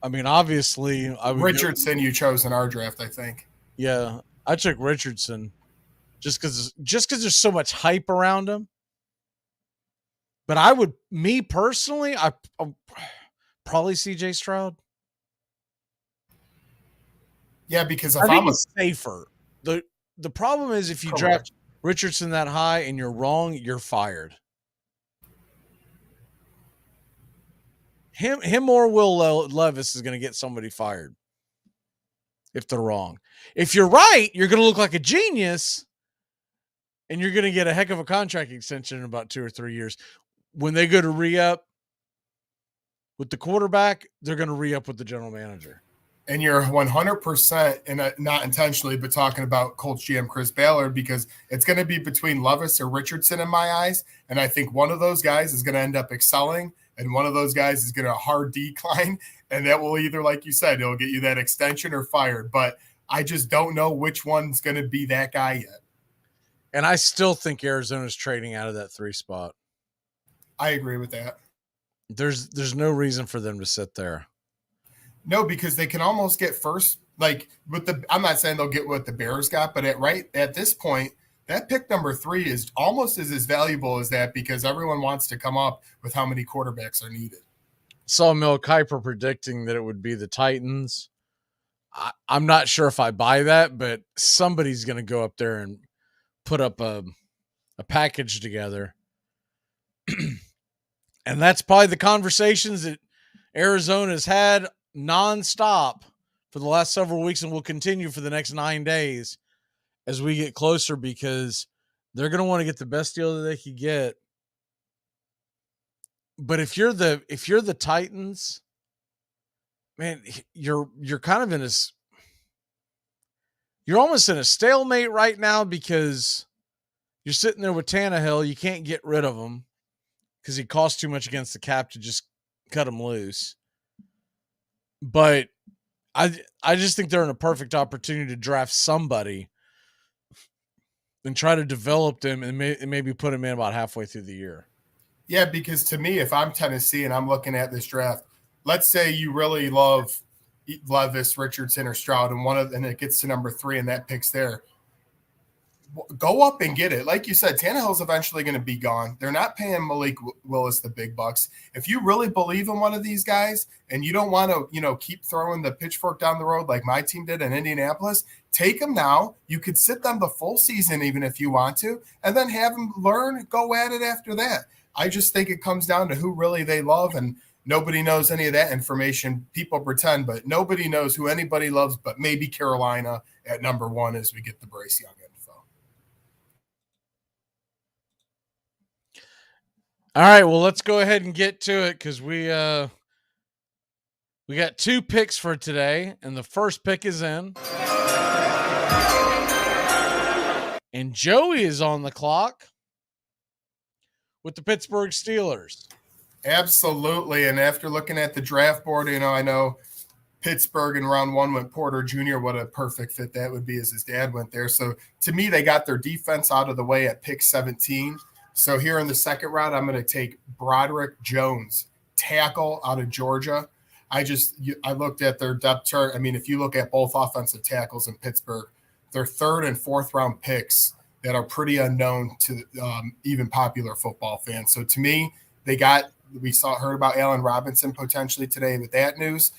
obviously. Richardson you chose in our draft, I think. Yeah, I took Richardson just because there's so much hype around him. But I would, me personally, I'll probably CJ Stroud. Yeah, because I think it's safer. The problem is if you draft Richardson that high and you're wrong, you're fired. Him or Will Levis is going to get somebody fired if they're wrong. If you're right, you're going to look like a genius and you're going to get a heck of a contract extension in about 2 or 3 years. When they go to re-up with the quarterback, they're going to re-up with the general manager. And you're 100%, and not intentionally, but talking about Colts GM Chris Ballard, because it's going to be between Levis or Richardson in my eyes. And I think one of those guys is going to end up excelling, and one of those guys is going to hard decline. And that will either, like you said, it'll get you that extension or fired. But I just don't know which one's going to be that guy yet. And I still think Arizona's trading out of that 3 spot. I agree with that. There's no reason for them to sit there. No, because they can almost get first, I'm not saying they'll get what the Bears got, but at this point, that pick number 3 is almost as valuable as that, because everyone wants to come up with how many quarterbacks are needed. Saw Mel Kiper predicting that it would be the Titans. I'm not sure if I buy that, but somebody's going to go up there and put up a package together. And that's probably the conversations that Arizona's had nonstop for the last several weeks and will continue for the next 9 days as we get closer, because they're going to want to get the best deal that they could get. But if you're the Titans, man, you're kind of you're almost in a stalemate right now, because you're sitting there with Tannehill. You can't get rid of him because he costs too much against the cap to just cut him loose. But I just think they're in a perfect opportunity to draft somebody and try to develop them and maybe put them in about halfway through the year. Yeah, because to me, if I'm Tennessee and I'm looking at this draft, let's say you really love Levis, Richardson, or Stroud, and it gets to number 3 and that pick's there. go up and get it. Like you said, Tannehill's eventually going to be gone. They're not paying Malik Willis the big bucks. If you really believe in one of these guys and you don't want to, keep throwing the pitchfork down the road like my team did in Indianapolis, take them now. You could sit them the full season even if you want to, and then have them learn, go at it after that. I just think it comes down to who really they love, and nobody knows any of that information. People pretend, but nobody knows who anybody loves but maybe Carolina at number 1 as we get the Bryce Young info. All right, well, let's go ahead and get to it because we got 2 picks for today, and the first pick is in. And Joey is on the clock with the Pittsburgh Steelers. Absolutely. And after looking at the draft board, I know Pittsburgh in round 1 went Porter Jr. What a perfect fit that would be, as his dad went there. So to me, they got their defense out of the way at pick 17. So here in the second round, I'm going to take Broderick Jones, tackle out of Georgia. I looked at their depth chart. I mean, if you look at both offensive tackles in Pittsburgh, they're 3rd and 4th round picks that are pretty unknown to even popular football fans. So to me, heard about Allen Robinson potentially today with that news.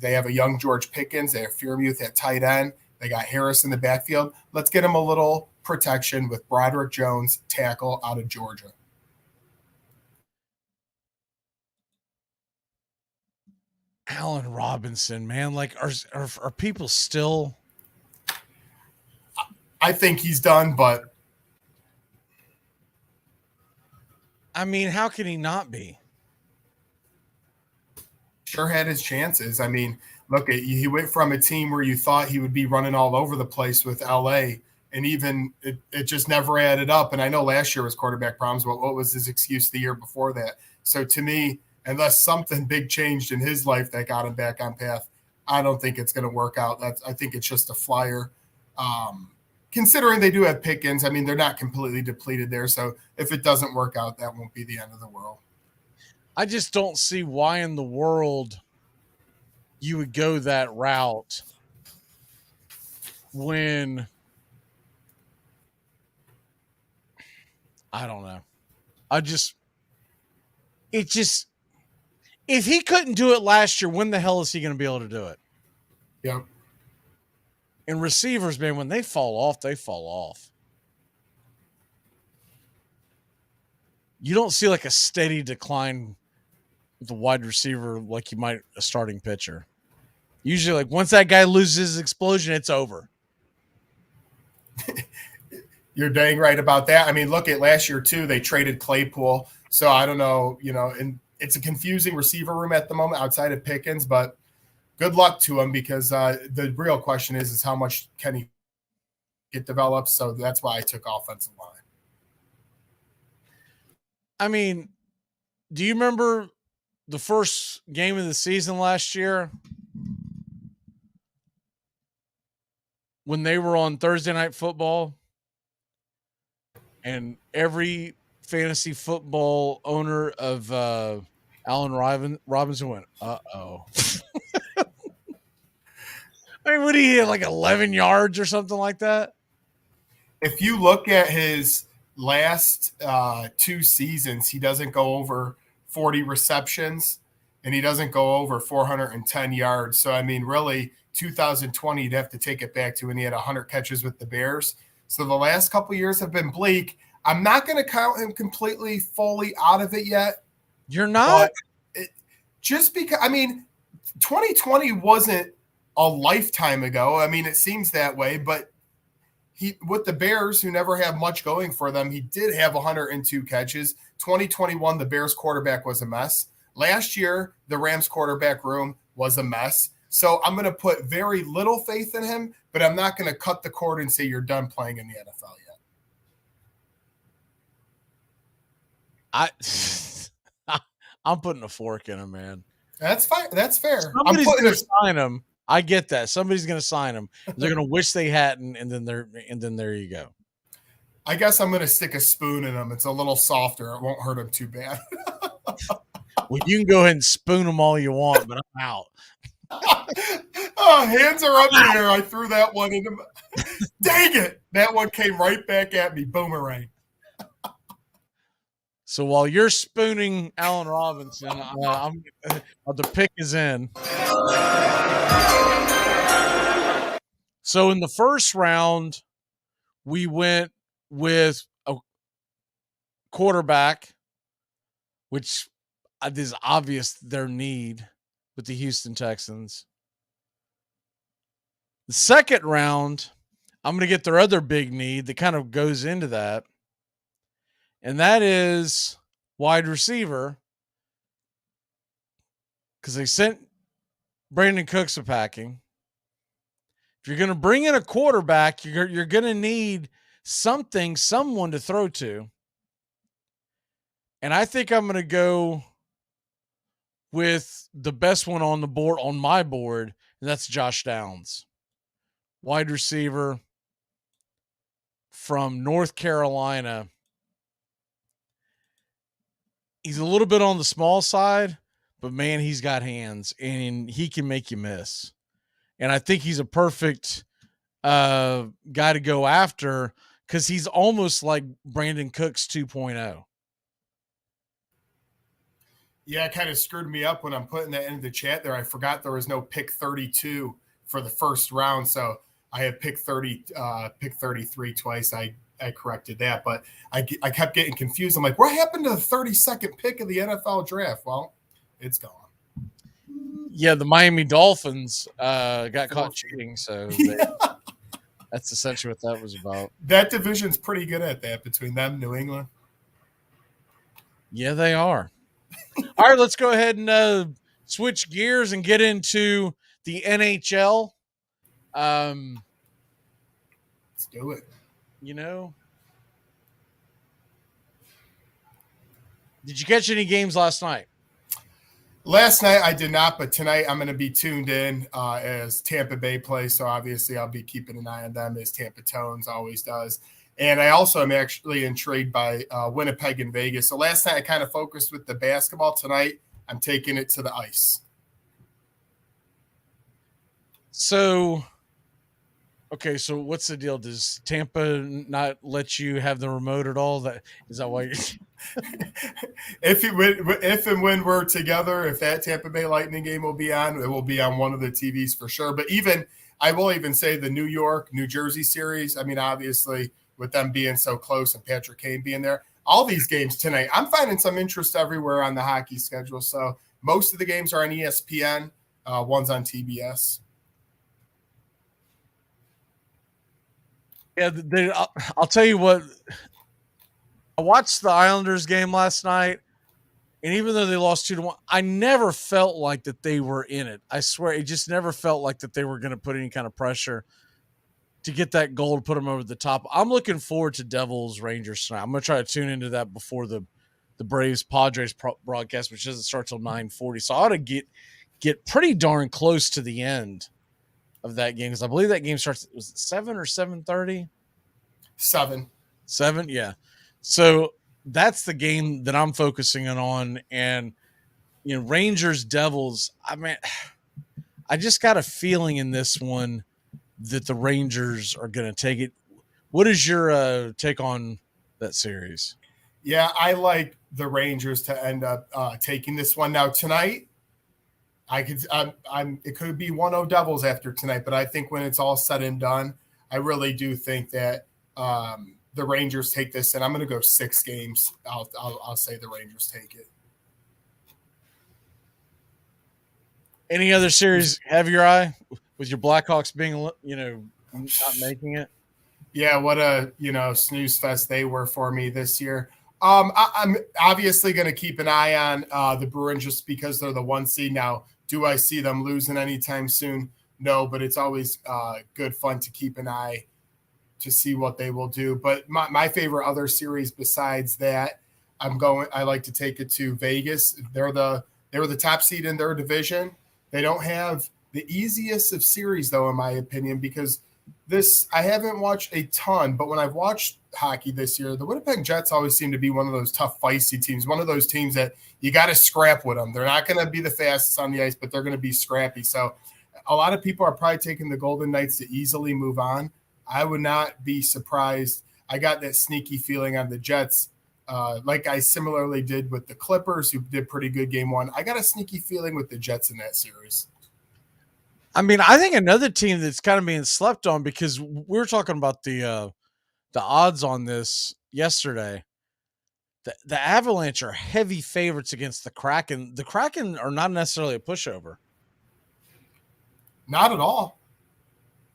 They have a young George Pickens. They have Freiermuth at tight end. They got Harris in the backfield. Let's get them a little protection with Broderick Jones, tackle out of Georgia. Allen Robinson, man, like are people still? I think he's done, but I mean, how can he not be? Sure had his chances. I mean, look, he went from a team where you thought he would be running all over the place with LA, and even it just never added up. And I know last year was quarterback problems. What was his excuse the year before that? So to me, unless something big changed in his life that got him back on path, I don't think it's going to work out. I think it's just a flyer. Considering they do have Pickens, I mean, they're not completely depleted there. So if it doesn't work out, that won't be the end of the world. I just don't see why in the world you would go that route when I don't know. If he couldn't do it last year, when the hell is he going to be able to do it? Yep. And receivers, man, when they fall off, they fall off. You don't see like a steady decline with a wide receiver like you might a starting pitcher. Usually, like once that guy loses his explosion, it's over. You're dang right about that. I mean, look at last year too. They traded Claypool, so I don't know. And it's a confusing receiver room at the moment outside of Pickens, but good luck to him because the real question is how much can he get developed. So that's why I took offensive line. I mean, do you remember the first game of the season last year when they were on Thursday Night Football and every fantasy football owner of Allen Robinson went, uh-oh. I mean, what did he hit, like 11 yards or something like that? If you look at his last 2 seasons, he doesn't go over 40 receptions, and he doesn't go over 410 yards. So, I mean, really, 2020, you'd have to take it back to when he had 100 catches with the Bears. So the last couple of years have been bleak. I'm not going to count him completely, fully out of it yet. You're not? Just because, I mean, 2020 wasn't a lifetime ago. I mean, it seems that way, but he, with the Bears, who never have much going for them, he did have 102 catches. 2021, the Bears quarterback was a mess. Last year, the Rams quarterback room was a mess. So I'm going to put very little faith in him, but I'm not going to cut the cord and say you're done playing in the NFL yet. I'm putting a fork in him, man. That's fine. That's fair. Somebody's going to sign him. I get that. Somebody's going to sign him. They're going to wish they hadn't, and then there you go. I guess I'm going to stick a spoon in him. It's a little softer. It won't hurt him too bad. Well, you can go ahead and spoon them all you want, but I'm out. Oh, hands are up in the air. I threw that one into Dang it! That one came right back at me, boomerang. So while you're spooning Allen Robinson, the pick is in. So in the first round, we went with a quarterback, which is obvious their need with the Houston Texans. The second round, I'm going to get their other big need that kind of goes into that, and that is wide receiver, because they sent Brandon Cooks a packing. If you're going to bring in a quarterback, you're going to need someone to throw to. And I think I'm going to go with the best one on my board, and that's Josh Downs, wide receiver from North Carolina. He's a little bit on the small side, but man, he's got hands and he can make you miss. And I think he's a perfect guy to go after because he's almost like Brandon Cooks 2.0. Yeah, it kind of screwed me up when I'm putting that into the chat there. I forgot there was no pick 32 for the first round, so I had pick 33 twice. I corrected that, but I kept getting confused. I'm like, what happened to the 32nd pick of the NFL draft? Well, it's gone. Yeah, the Miami Dolphins got caught cheating, so that's essentially what that was about. That division's pretty good at that between them, New England. Yeah, they are. All right, let's go ahead and switch gears and get into the NHL. Let's do it. Did you catch any games last night? Last night I did not, but tonight I'm going to be tuned in as Tampa Bay plays. So obviously I'll be keeping an eye on them as Tampa Tones always does. And I also am actually intrigued by Winnipeg and Vegas. So last night I kind of focused with the basketball. Tonight I'm taking it to the ice. So, okay, so what's the deal? Does Tampa not let you have the remote at all? Is that why? If and when we're together, if that Tampa Bay Lightning game will be on, it will be on one of the TVs for sure. But I will even say the New York, New Jersey series. I mean, obviously with them being so close and Patrick Kane being there, all these games tonight, I'm finding some interest everywhere on the hockey schedule. So most of the games are on ESPN. One's on TBS. Yeah, I'll tell you what. I watched the Islanders game last night, and even though they lost 2-1, I never felt like that they were in it. I swear, it just never felt like that they were going to put any kind of pressure to get that goal to put them over the top. I'm looking forward to Devils Rangers tonight. I'm going to try to tune into that before the Braves Padres broadcast, which doesn't start till 9:40. So I ought to get pretty darn close to the end of that game because I believe that game starts. Was it 7 or 7:30? 7, yeah. So that's the game that I'm focusing on. And, Rangers, Devils, I mean, I just got a feeling in this one that the Rangers are going to take it. What is your take on that series? Yeah, I like the Rangers to end up taking this one. Now, tonight, it could be 1-0 Devils after tonight, but I think when it's all said and done, I really do think that the Rangers take this, and I'm going to go 6 games. I'll say the Rangers take it. Any other series have your eye with your Blackhawks being, not making it? Yeah, what a snooze fest they were for me this year. I'm obviously going to keep an eye on the Bruins just because they're the 1 seed now. Do I see them losing anytime soon? No, but it's always good fun to keep an eye to see what they will do. But my favorite other series besides that, I like to take it to Vegas. They were the top seed in their division. They don't have the easiest of series though, in my opinion, because I haven't watched a ton, but when I've watched hockey this year, the Winnipeg Jets always seem to be one of those tough, feisty teams, one of those teams that you got to scrap with them. They're not going to be the fastest on the ice, but they're going to be scrappy. So a lot of people are probably taking the Golden Knights to easily move on. I would not be surprised. I got that sneaky feeling on the Jets, like I similarly did with the Clippers, who did pretty good game one. I got a sneaky feeling with the Jets in that series. I mean, I think another team that's kind of being slept on, because we were talking about the odds on this yesterday. The Avalanche are heavy favorites against the Kraken. The Kraken are not necessarily a pushover. Not at all.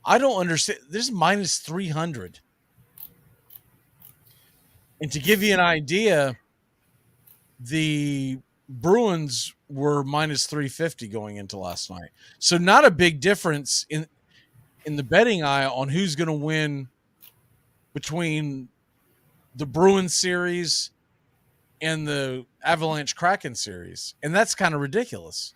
I don't understand. This is minus 300. And to give you an idea, the Bruins were minus 350 going into last night. So not a big difference in the betting eye on who's going to win between the Bruins series and the Avalanche Kraken series. And that's kind of ridiculous.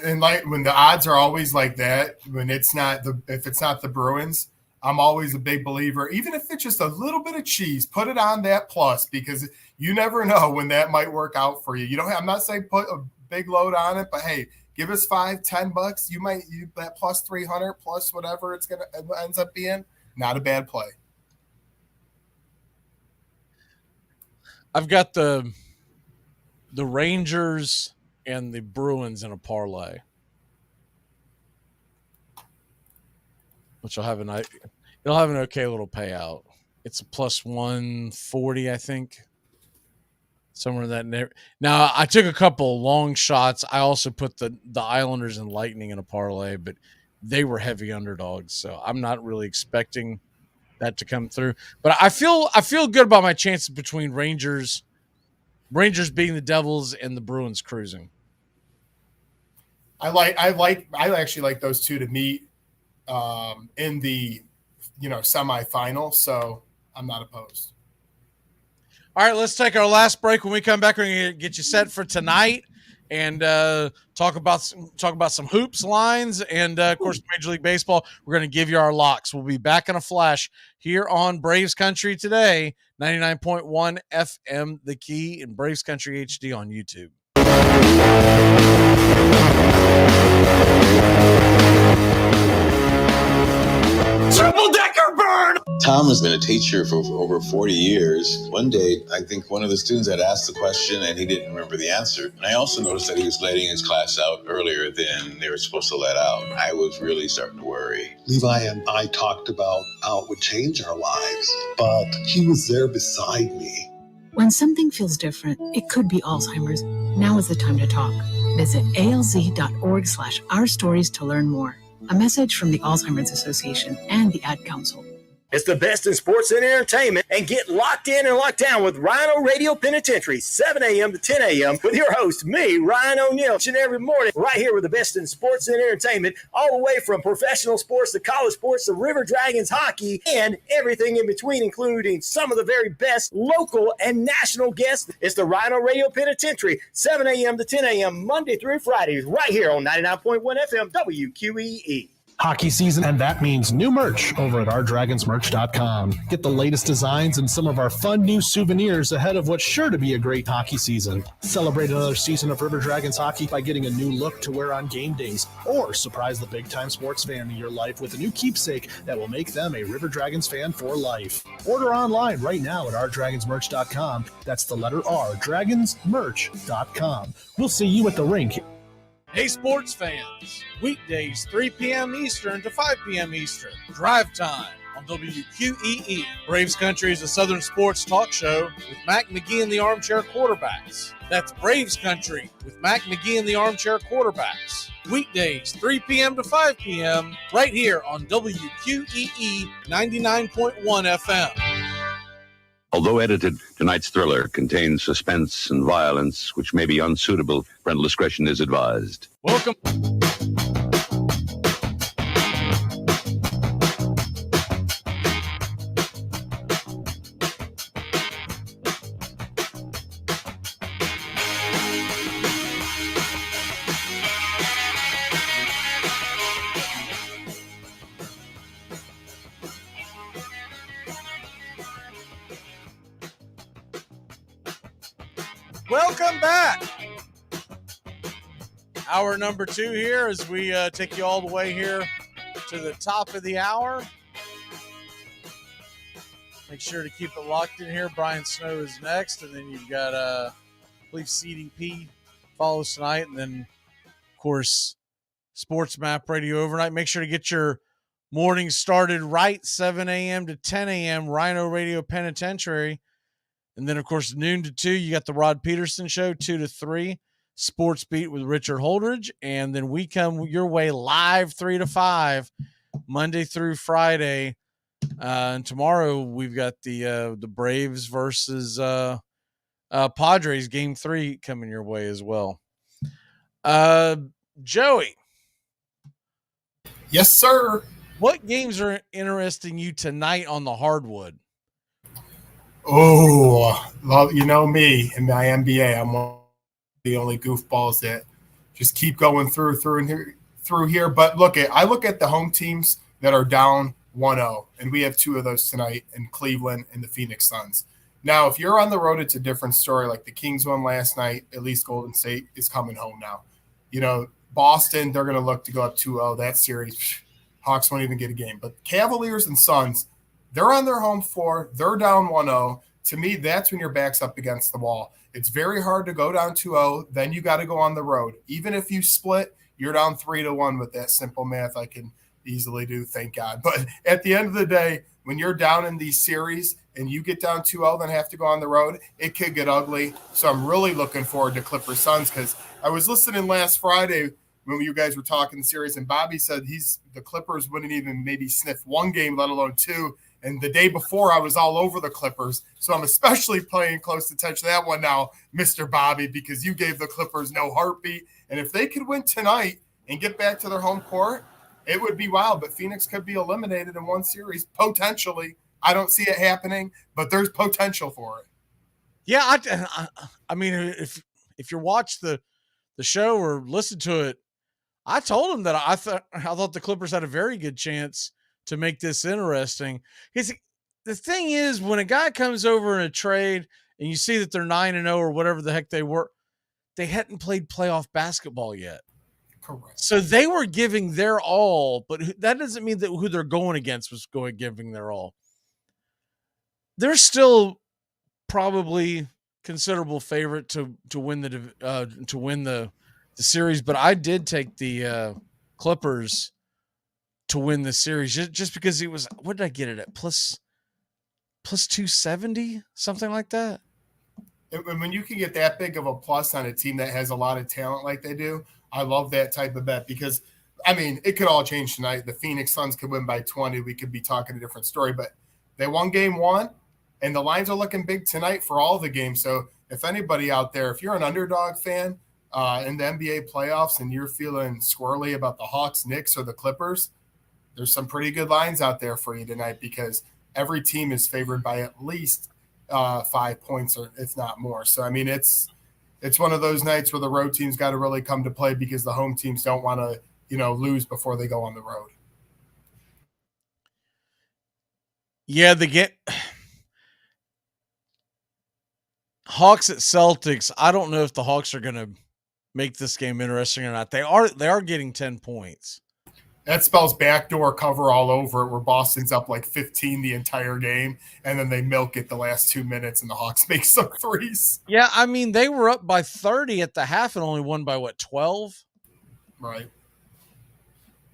And like when the odds are always like that, when it's not if it's not the Bruins, I'm always a big believer. Even if it's just a little bit of cheese, put it on that plus, because you never know when that might work out for you. I'm not saying put a big load on it, but hey, give us $5-10. You might that plus 300 plus whatever it ends up being. Not a bad play. I've got the Rangers and the Bruins in a parlay, which will have it'll have an okay little payout. It's a plus 140, I think, somewhere in that neighborhood. Now, I took a couple long shots. I also put the Islanders and Lightning in a parlay, but they were heavy underdogs, so I'm not really expecting that to come through. But I feel good about my chances between Rangers beating the Devils and the Bruins cruising. I actually like those two to meet in the semifinal, so I'm not opposed. All right, let's take our last break. When we come back, we're going to get you set for tonight and talk about some hoops lines and of course Major League Baseball. We're going to give you our locks. We'll be back in a flash here on Braves Country today, 99.1 FM The Key, and Braves Country HD on YouTube. Triple decker burn! Tom has been a teacher for over 40 years. One day, I think one of the students had asked the question and he didn't remember the answer. And I also noticed that he was letting his class out earlier than they were supposed to let out. I was really starting to worry. Levi and I talked about how it would change our lives, but he was there beside me. When something feels different, it could be Alzheimer's. Now is the time to talk. Visit alz.org/ourstories to learn more. A message from the Alzheimer's Association and the Ad Council. It's the best in sports and entertainment, and get locked in and locked down with Rhino Radio Penitentiary, 7 a.m. to 10 a.m. with your host, me, Ryan O'Neill, each and every morning, right here with the best in sports and entertainment, all the way from professional sports to college sports to River Dragons hockey and everything in between, including some of the very best local and national guests. It's the Rhino Radio Penitentiary, 7 a.m. to 10 a.m. Monday through Fridays, right here on 99.1 FM WQEE. Hockey season, and that means new merch over at ourdragonsmerch.com. Get the latest designs and some of our fun new souvenirs ahead of what's sure to be a great hockey season. Celebrate another season of River Dragons hockey by getting a new look to wear on game days, or surprise the big-time sports fan in your life with a new keepsake that will make them a River Dragons fan for life. Order online right now at ourdragonsmerch.com. That's the letter R, dragonsmerch.com. We'll see you at the rink. Hey, sports fans. Weekdays, 3 p.m. Eastern to 5 p.m. Eastern. Drive time on WQEE. Braves Country is a Southern sports talk show with Mac Magee and the Armchair Quarterbacks. That's Braves Country with Mac Magee and the Armchair Quarterbacks. Weekdays, 3 p.m. to 5 p.m. right here on WQEE 99.1 FM. Although edited, tonight's thriller contains suspense and violence, which may be unsuitable. Parental discretion is advised. Welcome. Welcome back. Hour number 2 here as we take you all the way here to the top of the hour. Make sure to keep it locked in here. Brian Snow is next, and then you've got, I believe, CDP follows tonight, and then, of course, Sports Map Radio overnight. Make sure to get your morning started right, 7 a.m. to 10 a.m., Rhino Radio Penitentiary. And then, of course, noon to 2, you got the Rod Peterson Show, 2 to 3, Sports Beat with Richard Holdridge. And then we come your way live 3 to 5, Monday through Friday. And tomorrow we've got the Braves versus Padres Game 3 coming your way as well. Joey. Yes, sir. What games are interesting you tonight on the hardwood? Oh, well, you know me and my NBA. I'm one of the only goofballs that just keep going through here. But I look at the home teams that are down 1-0, and we have 2 of those tonight in Cleveland and the Phoenix Suns. Now, if you're on the road, it's a different story. Like the Kings won last night, at least Golden State is coming home now. You know, Boston, they're going to look to go up 2-0. That series, Hawks won't even get a game. But Cavaliers and Suns, they're on their home floor. They're down 1-0. To me, that's when your back's up against the wall. It's very hard to go down 2-0. Then you got to go on the road. Even if you split, you're down 3-1 with that simple math I can easily do, thank God. But at the end of the day, when you're down in these series and you get down 2-0, then have to go on the road, it could get ugly. So I'm really looking forward to Clippers Suns because I was listening last Friday when you guys were talking the series, and Bobby said the Clippers wouldn't even maybe sniff one game, let alone 2. And the day before, I was all over the Clippers. So I'm especially paying close attention to that one now, Mr. Bobby, because you gave the Clippers no heartbeat. And if they could win tonight and get back to their home court, it would be wild. But Phoenix could be eliminated in one series, potentially. I don't see it happening, but there's potential for it. Yeah, I mean, if you watch the show or listen to it, I told him that I thought the Clippers had a very good chance to make this interesting. The thing is, when a guy comes over in a trade and you see that they're 9-0 or whatever the heck they were, they hadn't played playoff basketball yet. Correct. So they were giving their all, but that doesn't mean that who they're going against was giving their all. They're still probably considerable favorite to win the series, but I did take the Clippers to win the series just because it was, what did I get it at? Plus 270, something like that. And when you can get that big of a plus on a team that has a lot of talent like they do, I love that type of bet because, I mean, it could all change tonight. The Phoenix Suns could win by 20. We could be talking a different story, but they won game 1, and the lines are looking big tonight for all the games. So if anybody out there, if you're an underdog fan in the NBA playoffs and you're feeling squirrely about the Hawks, Knicks, or the Clippers, there's some pretty good lines out there for you tonight because every team is favored by at least 5 points or if not more. So, I mean, it's one of those nights where the road teams got to really come to play because the home teams don't want to, lose before they go on the road. Yeah, Hawks at Celtics. I don't know if the Hawks are going to make this game interesting or not. They are getting 10 points. That spells backdoor cover all over it, where Boston's up like 15 the entire game, and then they milk it the last 2 minutes, and the Hawks make some threes. Yeah, I mean, they were up by 30 at the half and only won by, 12? Right.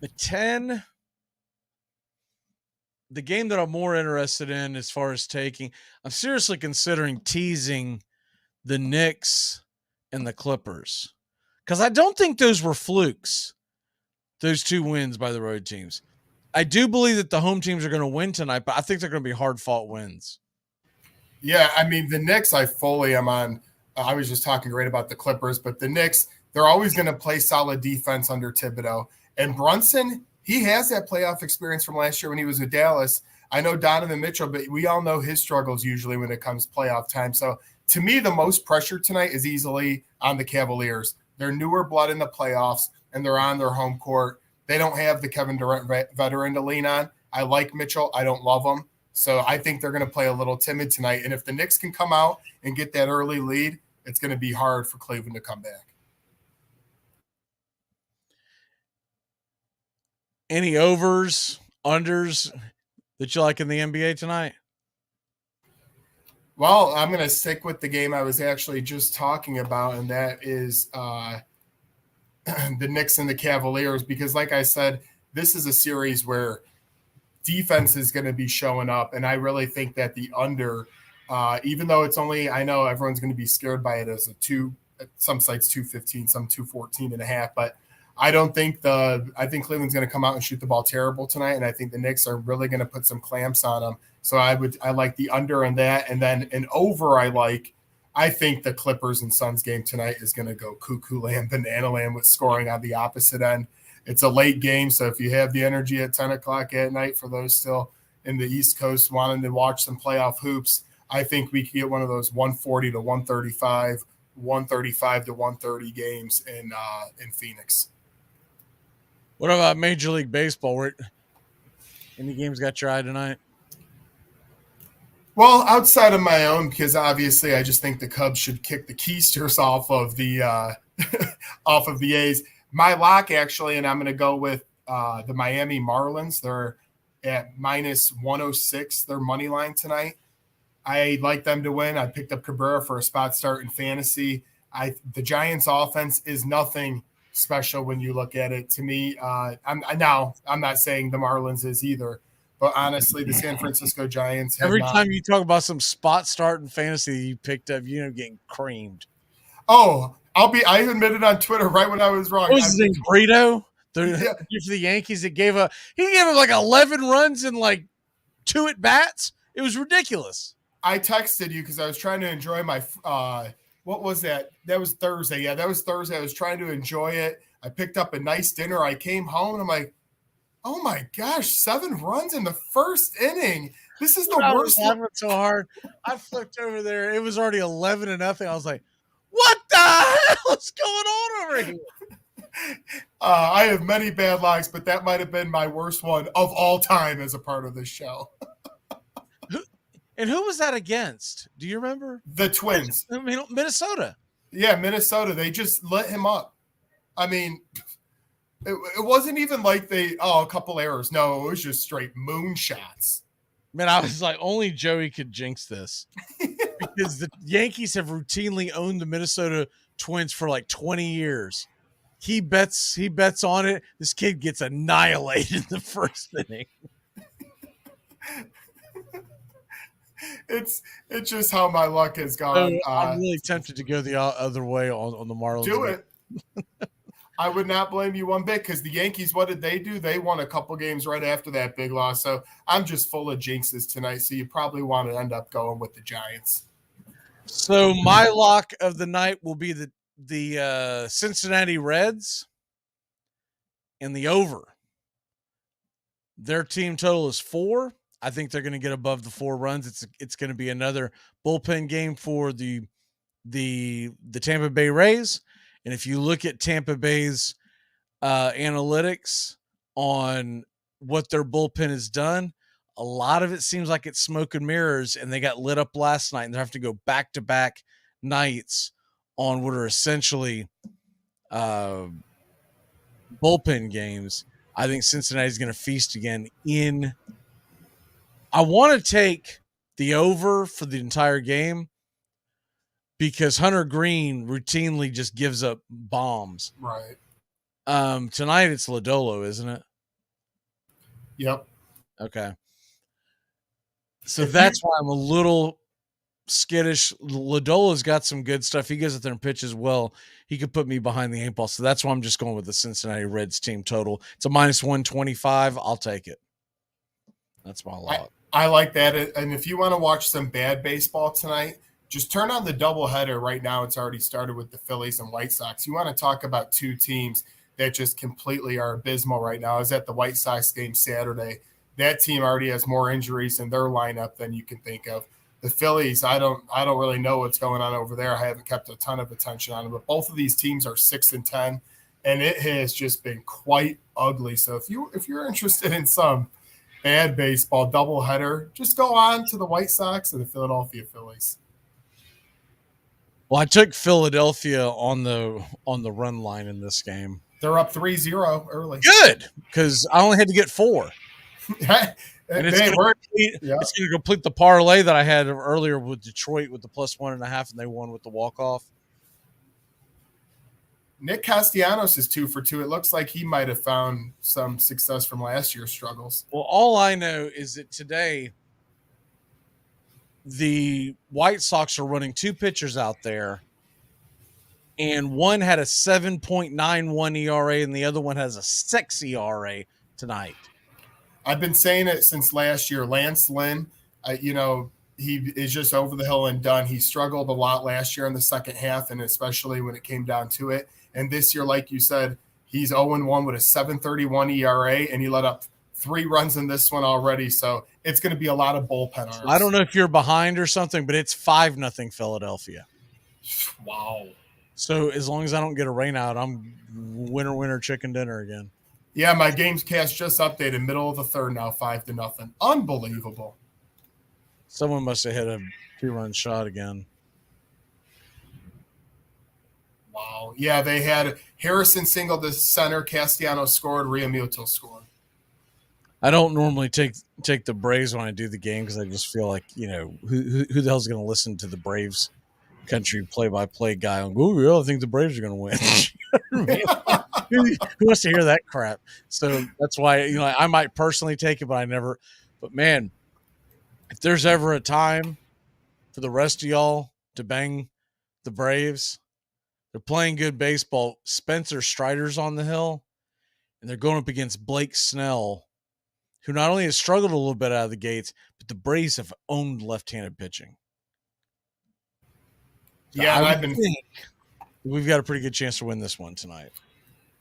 The 10, the game that I'm more interested in as far as taking, I'm seriously considering teasing the Knicks and the Clippers because I don't think those were flukes. Those 2 wins by the road teams. I do believe that the home teams are going to win tonight, but I think they're going to be hard-fought wins. Yeah, I mean, the Knicks, I fully am on. I was just talking great about the Clippers, but the Knicks, they're always going to play solid defense under Thibodeau. And Brunson, he has that playoff experience from last year when he was with Dallas. I know Donovan Mitchell, but we all know his struggles usually when it comes playoff time. So, to me, the most pressure tonight is easily on the Cavaliers. They're newer blood in the playoffs, and they're on their home court. They don't have the Kevin Durant veteran to lean on. I like Mitchell. I don't love him. So I think they're going to play a little timid tonight. And if the Knicks can come out and get that early lead, it's going to be hard for Cleveland to come back. Any overs, unders that you like in the NBA tonight? Well, I'm going to stick with the game I was actually just talking about, and that is the Knicks and the Cavaliers, because like I said, this is a series where defense is going to be showing up, and I really think that the under, even though it's only, I know everyone's going to be scared by it as a some sites 215, some 214.5, but I think Cleveland's going to come out and shoot the ball terrible tonight, and I think the Knicks are really going to put some clamps on them. So I like the under on that, and then an over I think the Clippers and Suns game tonight is going to go cuckoo land, banana land with scoring on the opposite end. It's a late game, so if you have the energy at 10 o'clock at night for those still in the East Coast wanting to watch some playoff hoops, I think we could get one of those 140 to 135, 135 to 130 games in Phoenix. What about Major League Baseball? Any games got your eye tonight? Well, outside of my own, because obviously I just think the Cubs should kick the keisters off of the off of the A's. My lock, actually, and I'm going to go with the Miami Marlins. They're at minus 106, their money line tonight. I like them to win. I picked up Cabrera for a spot start in fantasy. The Giants' offense is nothing special when you look at it. To me, I'm not saying the Marlins is either, but honestly, the San Francisco Giants. Every time you talk about some spot start in fantasy you picked up, getting creamed. Oh, I admitted on Twitter right when I was wrong. What was his name? Brito? For the Yankees, he gave him like 11 runs and like 2 at bats. It was ridiculous. I texted you because I was trying to enjoy my what was that? That was Thursday. Yeah, that was Thursday. I was trying to enjoy it. I picked up a nice dinner. I came home and I'm like, oh my gosh, 7 runs in the first inning. This is the worst. I was so hard. I flipped over there. It was already 11-0. I was like, what the hell is going on over here? I have many bad locks, but that might have been my worst one of all time as a part of this show. And who was that against? Do you remember? The Twins. I mean, Minnesota. Yeah, Minnesota. They just lit him up. I mean, it wasn't even like a couple errors. No, it was just straight moonshots. Man, I was like, only Joey could jinx this. Because the Yankees have routinely owned the Minnesota Twins for like 20 years. He bets on it. This kid gets annihilated in the first inning. It's just how my luck has gone. I'm really tempted to go the other way on the Marlins. Do it. I would not blame you one bit, because the Yankees, what did they do? They won a couple games right after that big loss. So I'm just full of jinxes tonight. So you probably want to end up going with the Giants. So my lock of the night will be the Cincinnati Reds and the over. Their team total is 4. I think they're going to get above the 4 runs. It's going to be another bullpen game for the Tampa Bay Rays. And if you look at Tampa Bay's analytics on what their bullpen has done, a lot of it seems like it's smoke and mirrors, and they got lit up last night, and they have to go back-to-back nights on what are essentially bullpen games. I think Cincinnati's going to feast again I want to take the over for the entire game because Hunter Green routinely just gives up bombs. Right. Tonight it's Lodolo, isn't it? Yep. Okay. So that's why I'm a little skittish. Lodolo's got some good stuff. He goes out there and pitches well. He could put me behind the 8 ball. So that's why I'm just going with the Cincinnati Reds team total. It's a minus 125. I'll take it. That's my lot. I like that. And if you want to watch some bad baseball tonight, just turn on the doubleheader right now. It's already started with the Phillies and White Sox. You want to talk about 2 teams that just completely are abysmal right now. I was at the White Sox game Saturday. That team already has more injuries in their lineup than you can think of. The Phillies, I don't really know what's going on over there. I haven't kept a ton of attention on them, but both of these teams are 6-10, and it has just been quite ugly. So if you're interested in some bad baseball doubleheader, just go on to the White Sox and the Philadelphia Phillies. Well, I took Philadelphia on the run line in this game. They're up 3-0 early. Good, because I only had to get 4. And it's going to complete the parlay that I had earlier with Detroit with the +1.5, and they won with the walk-off. Nick Castellanos is 2 for 2. It looks like he might have found some success from last year's struggles. Well, all I know is that today the White Sox are running 2 pitchers out there, and one had a 7.91 ERA and the other one has a 6 ERA tonight. I've been saying it since last year. Lance Lynn, he is just over the hill and done. He struggled a lot last year in the second half, and especially when it came down to it. And this year, like you said, he's 0-1 with a 7.31 ERA, and he let up 3 runs in this one already. So it's going to be a lot of bullpen arms. I don't know if you're behind or something, but it's 5-0 Philadelphia. Wow. So as long as I don't get a rain out, I'm winner chicken dinner again. Yeah, my games cast just updated, middle of the third now, 5-0. Unbelievable. Someone must have hit a 2-run shot again. Wow. Yeah, they had Harrison singled to center, Castellanos scored, Realmuto scored. I don't normally take the Braves when I do the game because I just feel like, who the hell's going to listen to the Braves country play-by-play guy and go, oh, I think the Braves are going to win. Who wants to hear that crap? So that's why, I might personally take it, but I never. But, man, if there's ever a time for the rest of y'all to bang the Braves, they're playing good baseball. Spencer Strider's on the hill, and they're going up against Blake Snell, who not only has struggled a little bit out of the gates, but the Braves have owned left-handed pitching. So yeah, we've got a pretty good chance to win this one tonight.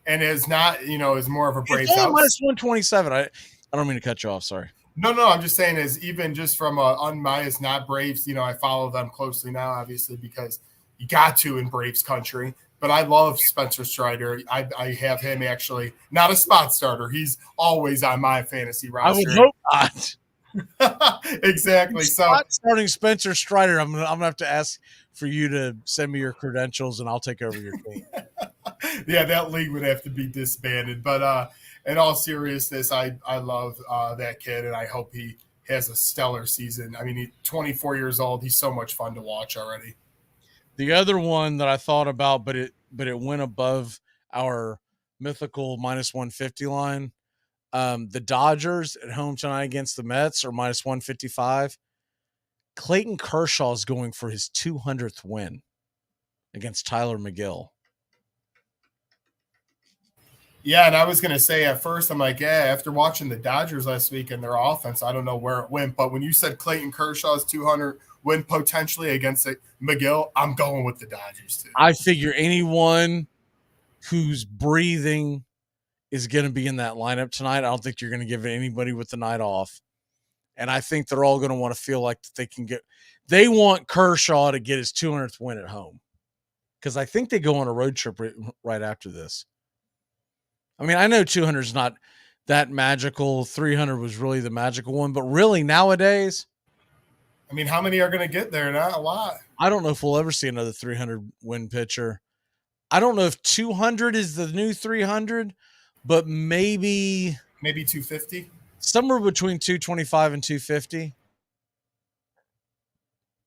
And it's not, is more of a Braves house. -127. I don't mean to cut you off. Sorry. No, I'm just saying is even just from a unbiased, not Braves, I follow them closely now, obviously, because you got to in Braves country. But I love Spencer Strider. I have him actually not a spot starter. He's always on my fantasy roster. I would hope not. Exactly. Spot starting Spencer Strider. I'm gonna have to ask for you to send me your credentials, and I'll take over your team. Yeah, that league would have to be disbanded. But in all seriousness, I love that kid, and I hope he has a stellar season. I mean, he's 24 years old. He's so much fun to watch already. The other one that I thought about, but it went above our mythical -150 line. The Dodgers at home tonight against the Mets are -155. Clayton Kershaw is going for his 200th win against Tyler McGill. Yeah, and I was going to say at first, I'm like, after watching the Dodgers last week and their offense, I don't know where it went. But when you said Clayton Kershaw's 200 win potentially against McGill, I'm going with the Dodgers too. I figure anyone who's breathing is going to be in that lineup tonight. I don't think you're going to give anybody with the night off. And I think they're all going to want to feel like they want Kershaw to get his 200th win at home. Because I think they go on a road trip right after this. I mean, I know 200 is not that magical. 300 was really the magical one. But really, nowadays, I mean, how many are going to get there? Not a lot. I don't know if we'll ever see another 300 win pitcher. I don't know if 200 is the new 300, but maybe 250. Somewhere between 225 and 250.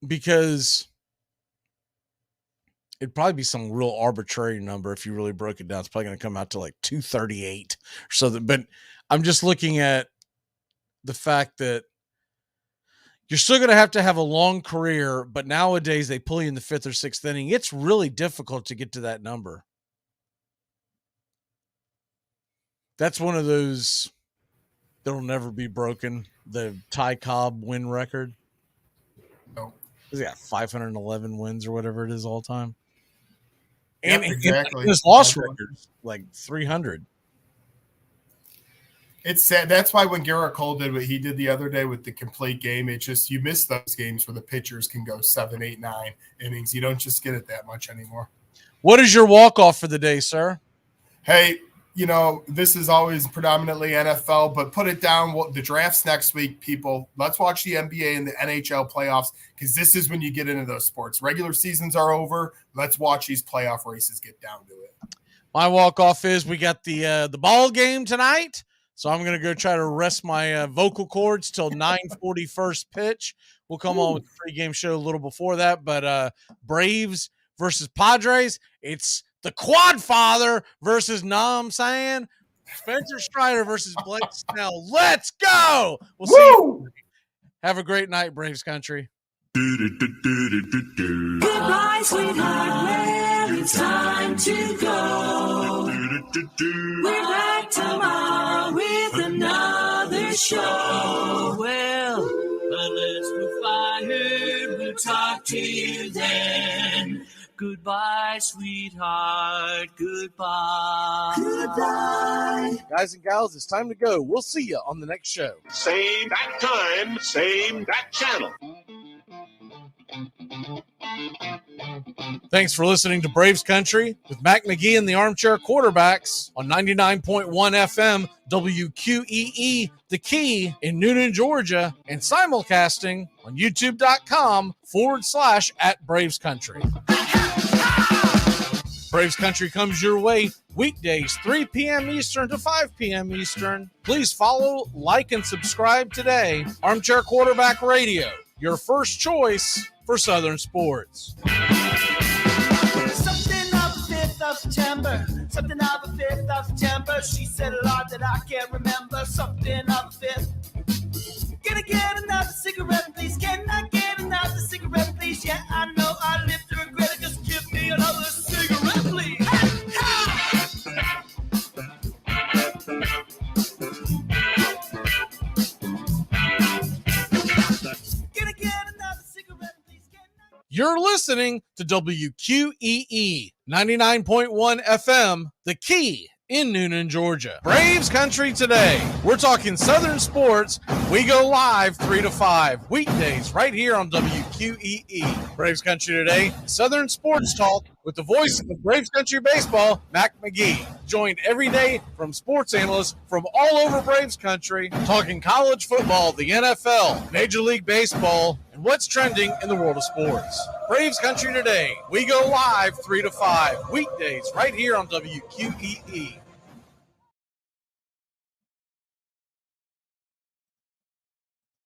Because it'd probably be some real arbitrary number if you really broke it down. It's probably going to come out to like 238 or so. But I'm just looking at the fact that you're still going to have a long career, but nowadays they pull you in the 5th or 6th inning. It's really difficult to get to that number. That's one of those that'll never be broken. The Ty Cobb win record. No. He's got 511 wins or whatever it is all time. Yep, And exactly. his loss records like 300. It's sad. That's why when Garrett Cole did what he did the other day with the complete game, it just, you miss those games where the pitchers can go 7, 8, 9 innings. You don't just get it that much anymore. What is your walk-off for the day, sir? Hey, this is always predominantly NFL, but put it down. The draft's next week, people. Let's watch the NBA and the NHL playoffs because this is when you get into those sports. Regular seasons are over. Let's watch these playoff races get down to it. My walk-off is we got the ball game tonight, so I'm going to go try to rest my vocal cords till 9:40 first pitch. We'll come on with the pregame show a little before that, but Braves versus Padres, it's the Quad Father versus, know what I'm saying, Spencer Strider versus Blake Snell. Let's go! We'll see you. Have a great night, Braves country. Goodbye, sweetheart. Well, it's time to go. We're back tomorrow with another show. Well, unless we're fired, we'll talk to you then. Goodbye, sweetheart. Goodbye. Goodbye. Guys and gals, it's time to go. We'll see you on the next show. Same bat time, same bat channel. Thanks for listening to Braves Country with Mac Magee and the Armchair Quarterbacks on 99.1 FM WQEE, The Key in Noonan, Georgia, and simulcasting on youtube.com/@Braves Country. Braves Country comes your way weekdays, 3 p.m. Eastern to 5 p.m. Eastern. Please follow, like, and subscribe today. Armchair Quarterback Radio, your first choice for Southern sports. Something of the 5th of September. Something of the 5th of September. She said a lot that I can't remember. Something of the 5th. Can I get another cigarette, please? Can I get another cigarette, please? Yeah, I know I live to regret it. Just give me another cigarette, please. Can I get another cigarette, please? You're listening to WQEE 99.1 FM, The Key in Noonan, Georgia. Braves Country today. We're talking Southern sports. We go live 3 to 5 weekdays right here on WQEE. Braves Country today, Southern sports talk with the voice of Braves Country baseball, Mac Magee. Joined every day from sports analysts from all over Braves Country, talking college football, the NFL, Major League Baseball, and what's trending in the world of sports. Braves Country today. We go live 3 to 5 weekdays right here on WQEE.